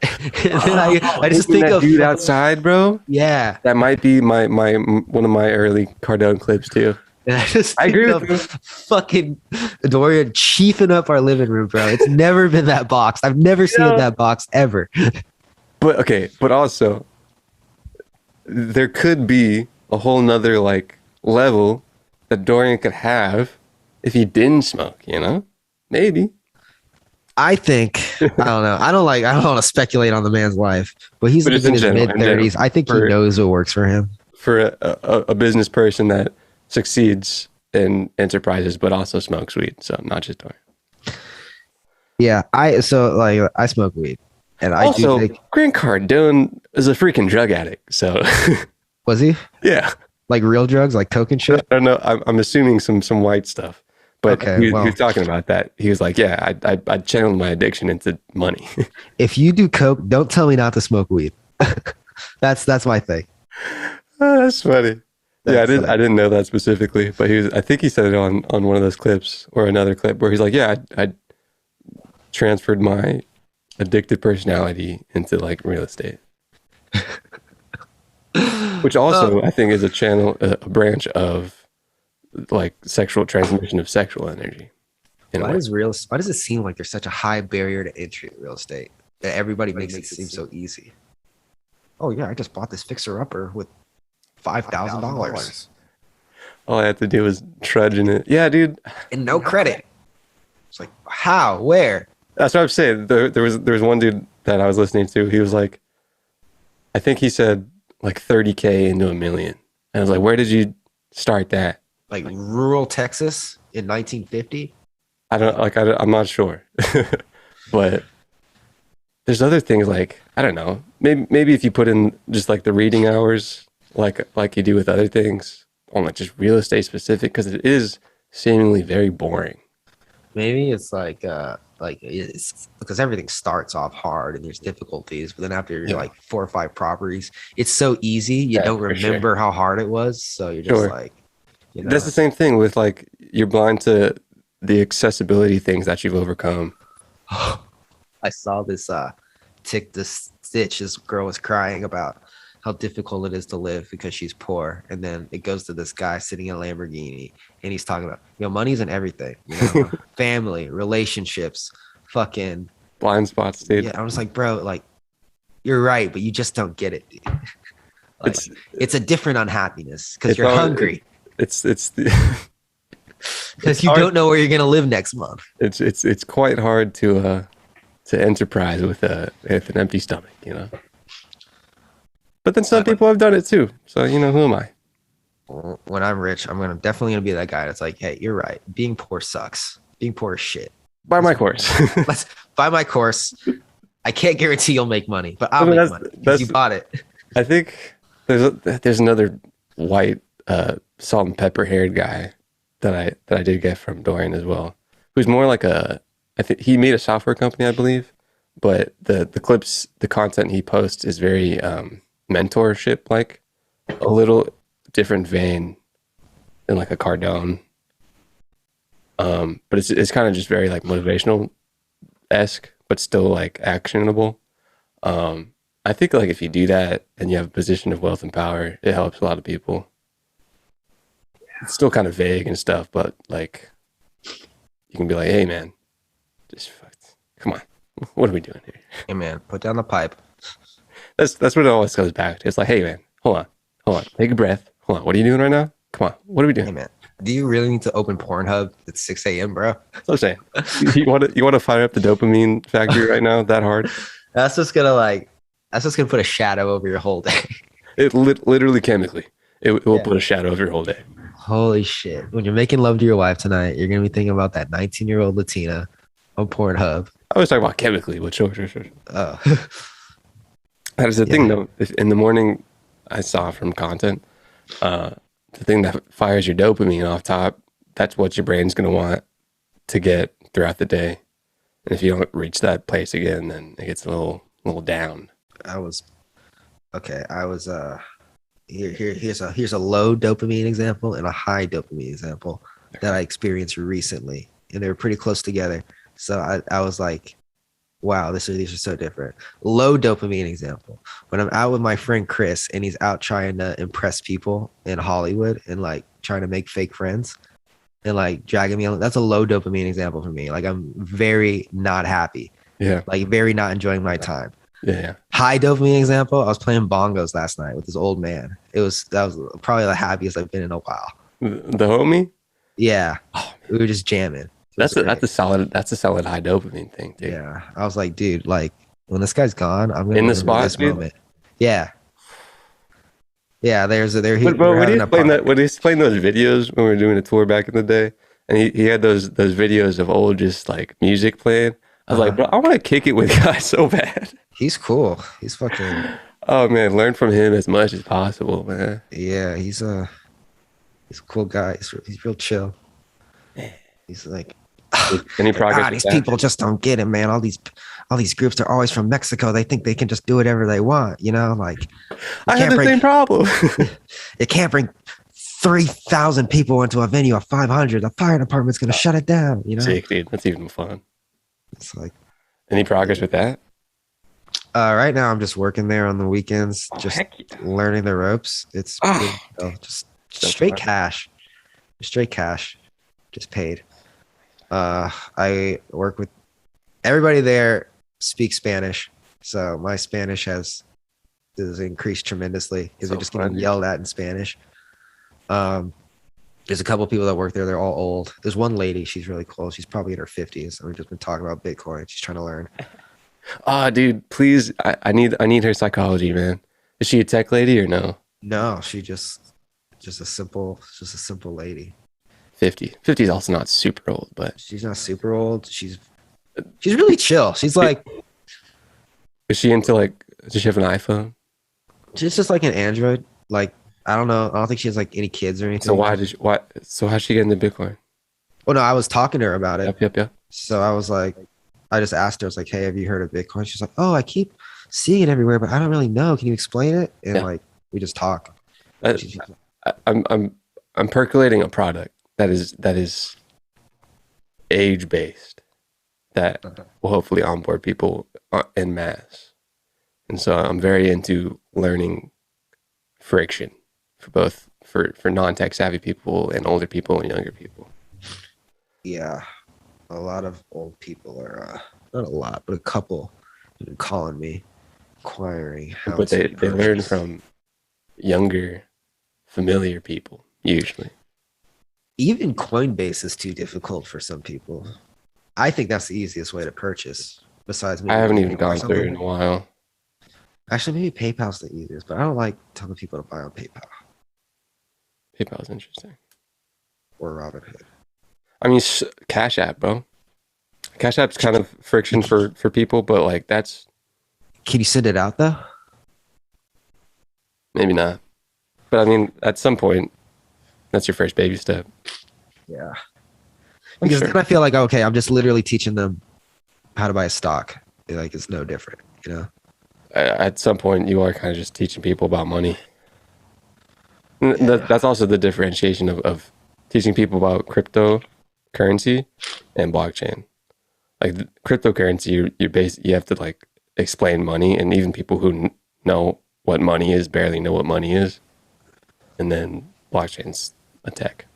And then I just think that of dude outside, bro. Yeah, That might be my one of my early Cardone clips too. and I agree think with of fucking Dorian chiefing up our living room, bro. It's never been that boxed. I've never seen it that boxed ever. But also there could be a whole nother like level that Dorian could have if he didn't smoke, you know? Maybe. I think I don't know. I don't want to speculate on the man's life, but he's in his mid-30s. I think he knows what works for him. For a business person that succeeds in enterprises but also smokes weed, so not just Dorian. Yeah, I smoke weed, and I also do think Grant Cardone is a freaking drug addict. So was he? Yeah, like real drugs, like coke and shit. I don't know. I'm assuming some white stuff, but okay, he was talking about that. He was like, "Yeah, I channeled my addiction into money." If you do coke, don't tell me not to smoke weed. That's my thing. Oh, that's funny. I didn't know that specifically, but I think he said it on one of those clips or another clip where he's like, "Yeah, I transferred my addicted personality into like real estate," which also I think is a branch of like sexual transmission of sexual energy. Why does it seem like there's such a high barrier to entry in real estate that everybody makes it seem so easy? Oh yeah, I just bought this fixer upper with $5,000. All I had to do was trudge in it. Yeah, dude. And no credit. It's like, how? Where? That's what I'm saying. There was one dude that I was listening to. He was like, I think he said like 30K into $1 million. And I was like, where did you start that? Like rural Texas in 1950? I'm not sure. But there's other things like, I don't know. Maybe if you put in just like the reading hours, like you do with other things, on like just real estate specific, because it is seemingly very boring. Maybe it's like it's because everything starts off hard and there's difficulties, but then after you're like 4 or 5 properties, it's so easy you don't remember how hard it was. So you're just like, you know. That's the same thing with like you're blind to the accessibility things that you've overcome. I saw this stitch. This girl was crying about how difficult it is to live because she's poor, and then it goes to this guy sitting in a Lamborghini, and he's talking about, money isn't everything, family, relationships, fucking blind spots, dude. Yeah, I was like, bro, like you're right, but you just don't get it, dude. Like, it's a different unhappiness because you're hungry. It's because you don't know where you're gonna live next month. It's quite hard to enterprise with an empty stomach, But then some people have done it too. So, who am I? When I'm rich, I'm definitely gonna be that guy that's like, hey, you're right. Being poor sucks. Being poor is shit. Buy my course. Let's buy my course. I can't guarantee you'll make money, but I'll make money because you bought it. I think there's another white salt and pepper haired guy that I did get from Dorian as well, who's more like I think he made a software company, I believe, but the clips, the content he posts is very mentorship, like a little different vein than like a Cardone, but it's kind of just very like motivational-esque, but still like actionable. I think like if you do that and you have a position of wealth and power, it helps a lot of people. It's still kind of vague and stuff, but like you can be like, hey man, just come on, What are we doing here? Hey man, put down the pipe. That's what it always goes back to. It's like, hey man, hold on, take a breath. Hold on, what are you doing right now? Come on, what are we doing? Hey man, do you really need to open Pornhub at 6 a.m., bro? That's what I'm saying. You want to fire up the dopamine factory right now that hard? That's just gonna put a shadow over your whole day. It literally chemically, it will put a shadow over your whole day. Holy shit! When you're making love to your wife tonight, you're gonna be thinking about that 19-year-old Latina on Pornhub. I was talking about chemically, but sure. Oh, That is the thing, though. In the morning, I saw from content, the thing that fires your dopamine off top, that's what your brain's going to want to get throughout the day. And if you don't reach that place again, then it gets a little down. here's a low dopamine example and a high dopamine example that I experienced recently, and they were pretty close together. So I was like, wow, these are so different. Low dopamine example. When I'm out with my friend Chris and he's out trying to impress people in Hollywood and like trying to make fake friends and like dragging me on, that's a low dopamine example for me. Like I'm very not happy. Yeah. Like very not enjoying my time. Yeah. High dopamine example. I was playing bongos last night with this old man. That was probably the happiest I've been in a while. The homie? Yeah. Oh, we were just jamming. that's a solid high dopamine thing, dude. Yeah. I was like, dude, like when this guy's gone, I'm gonna In the remember spot, this dude? moment. Yeah. Yeah, But when he's playing those videos when we were doing a tour back in the day, and he had those videos of old just like music playing. I was like, bro, I want to kick it with guys so bad. He's cool. He's fucking Oh man, learn from him as much as possible, man. yeah, he's a cool guy. He's real chill. He's like Any progress? these with that? people just don't get it, man. All these groups are always from Mexico. They think they can just do whatever they want, you know? Like I have the same problem. it can't bring 3,000 people into a venue of 500. The fire department's gonna shut it down, you know? Sick, dude. That's even fun. It's like Any progress with that? right now I'm just working there on the weekends, just heck yeah. learning the ropes. It's Oh. just So straight fun. cash, just paid. I work with everybody there speaks Spanish, so my Spanish has increased tremendously because So they're just getting fun, dude. yelled at in Spanish. There's a couple people that work there. They're all old. There's one lady. She's really cool. She's probably in her 50s. And we've just been talking about Bitcoin. She's trying to learn. Oh, dude, please. I need her psychology, man. Is she a tech lady or no? No, she just a simple lady. 50. 50 is also not super old, but She's not super old. She's really chill. She's like, is she into like? Does she have an iPhone? she's just like an Android. Like, I don't know. I don't think she has like any kids or anything. So So how'd she get into Bitcoin? Oh no, I was talking to her about it. Yep. So I was like, I just asked her, I was like, hey, have you heard of Bitcoin? She's like, oh, I keep seeing it everywhere, but I don't really know. Can you explain it? And Yeah. like, we just talk. I- She's like, I'm percolating a product that is age based that will hopefully onboard people en masse, and so I'm very into learning friction for both for non-tech savvy people and older people and younger people. yeah, a lot of old people are, not a lot, but a couple have been calling me, inquiring how But to they learn purchase. from younger, familiar people usually. Even Coinbase is too difficult for some people. I think that's the easiest way to purchase. Besides, I haven't even PayPal or gone through it in something. a while. Actually, maybe PayPal's the easiest, but I don't like telling people to buy on PayPal PayPal is interesting. or Robinhood. I mean, Cash App, bro. Cash App's kind of friction for people, but like that's Can you send it out though? maybe not. But I mean, at some point, that's your first baby step. Yeah. I'm Because sure. then I feel like, okay, I'm just literally teaching them how to buy a stock. Like it's no different, you know? At some point, you are kind of just teaching people about money. And that's also the differentiation of teaching people about cryptocurrency and blockchain. Like cryptocurrency, you have to like explain money, and even people who know what money is barely know what money is. And then blockchain's a tech.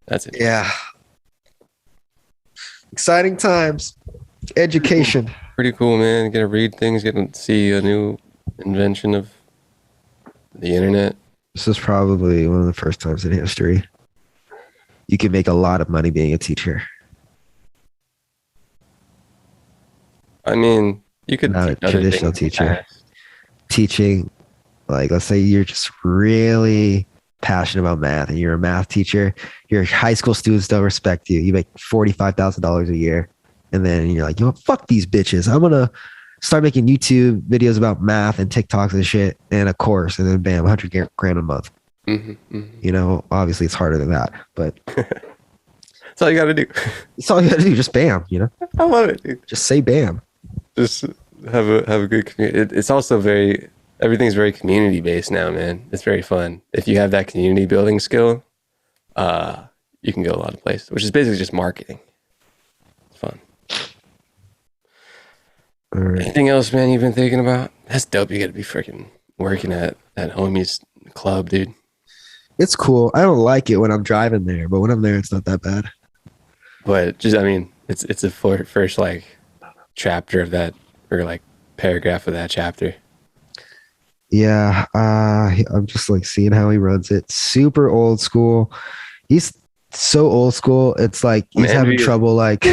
That's it. Yeah. Exciting times. Education. Pretty cool, man. Get to read things, get to see a new invention of the internet. This is probably one of the first times in history you can make a lot of money being a teacher. I mean, you could Not a teach other traditional things teacher. fast. Teaching, like, let's say you're just really passionate about math and you're a math teacher. Your high school students don't respect you. You make $45,000 a year. And then you're like, you know what? Fuck these bitches. I'm going to start making YouTube videos about math and TikToks and shit and a course. And then bam, 100 grand a month. You know, obviously it's harder than that, but That's all you got to do. it's all you got to do. Just bam, you know? I love it, dude. Just say bam. Just have a good community. It's also everything's very community based now, man. It's very fun. If you have that community building skill, you can go a lot of places, which is basically just marketing. It's fun. All right. Anything else, man, you've been thinking about? That's dope. You got to be freaking working at homie's club, dude. It's cool. I don't like it when I'm driving there, but when I'm there, it's not that bad. But just, I mean, it's the first like chapter of that, or like paragraph of that chapter. Yeah, I'm just like seeing how he runs it. Super old school. He's so old school. It's like he's having trouble. Like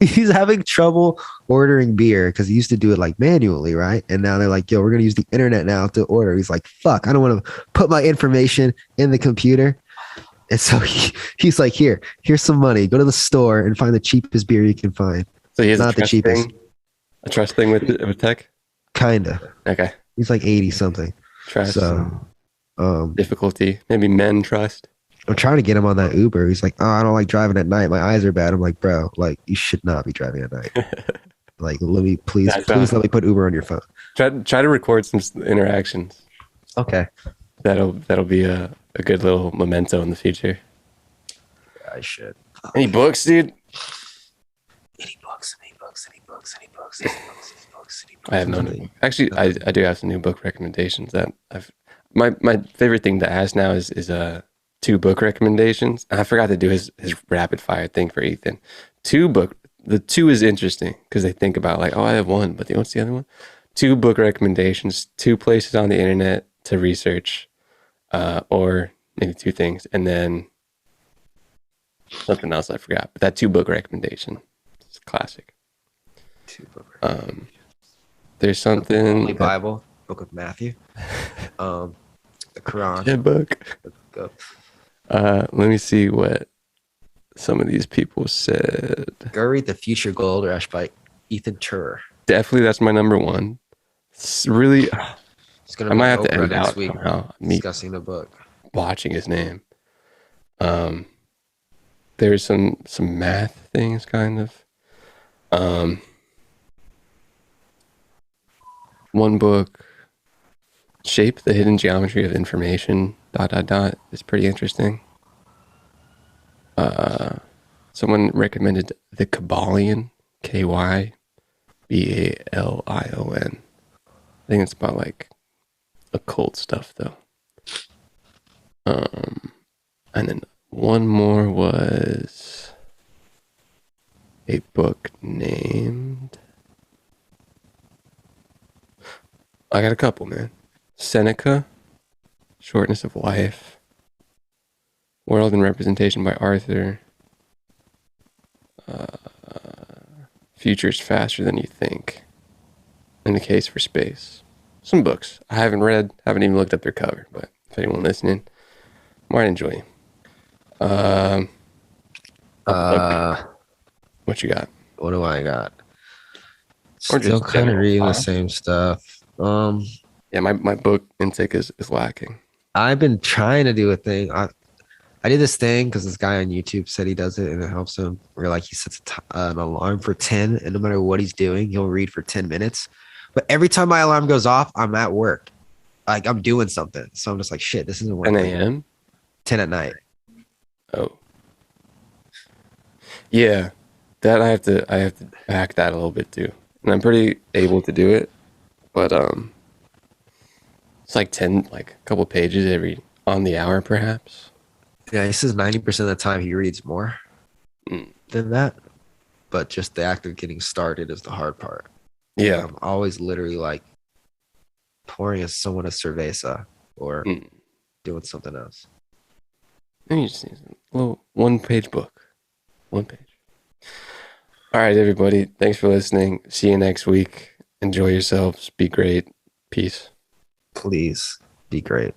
he's having trouble ordering beer because he used to do it like manually, right? And now they're like, "Yo, we're gonna use the internet now to order." He's like, "Fuck, I don't want to put my information in the computer." And so he's like, "Here's some money. Go to the store and find the cheapest beer you can find." So he has not the cheapest. A trust thing with tech. Kinda. Okay. He's like 80 something. Trust. So, difficulty. Maybe men trust. I'm trying to get him on that Uber. He's like, "Oh, I don't like driving at night. My eyes are bad." I'm like, "Bro, like you should not be driving at night. Like, let me please let me put Uber on your phone." Try to record some interactions. Okay. That'll be a good little memento in the future. I should. Any books, dude? Any books. I have no new. Actually, I do have some new book recommendations that my favorite thing to ask now is 2 book recommendations. I forgot to do his rapid fire thing for Ethan. The 2 is interesting because they think about like, oh, I have 1, but what's the other one? 2 book recommendations, 2 places on the internet to research, or maybe 2 things, and then something else I forgot. But that 2 book recommendation is classic. 2 book. There's something. Holy Bible, Book of Matthew, the Quran. Yeah, book. Let me see what some of these people said. Go read The Future Gold Rush by Ethan Turer. Definitely, that's my number 1. It's really, It's gonna I be might have to Oprah end next out week somehow. Me discussing the book. watching his name. There's some math things, kind of. One book, Shape the Hidden Geometry of Information, ... is pretty interesting. Someone recommended The Kybalion, Kybalion. I think it's about like occult stuff though. And then one more was a book named, I got a couple, man. Seneca, Shortness of Life, World and Representation by Arthur, Future's Faster Than You Think, In the Case for Space. Some books I haven't read, haven't even looked up their cover, but if anyone listening might enjoy them. What you got? What do I got? Or Still just kind of general reading the thoughts? same stuff. Yeah, my book intake is lacking. I've been trying to do a thing. I did this thing because this guy on YouTube said he does it and it helps him. Where like he sets an alarm for 10, and no matter what he's doing, he'll read for 10 minutes. But every time my alarm goes off, I'm at work, like I'm doing something. So I'm just like, shit, this isn't 10 working. a.m. 10 at night. Oh, yeah, that I have to hack that a little bit too, and I'm pretty able to do it, but it's like 10, like a couple pages every on the hour, perhaps. Yeah, he says 90% of the time he reads more than that. but just the act of getting started is the hard part. Yeah. I'm always literally like pouring someone a cerveza or doing something else. You just need a little 1-page book. 1 page. All right, everybody. Thanks for listening. See you next week. Enjoy yourselves. Be great. Peace. Please be great.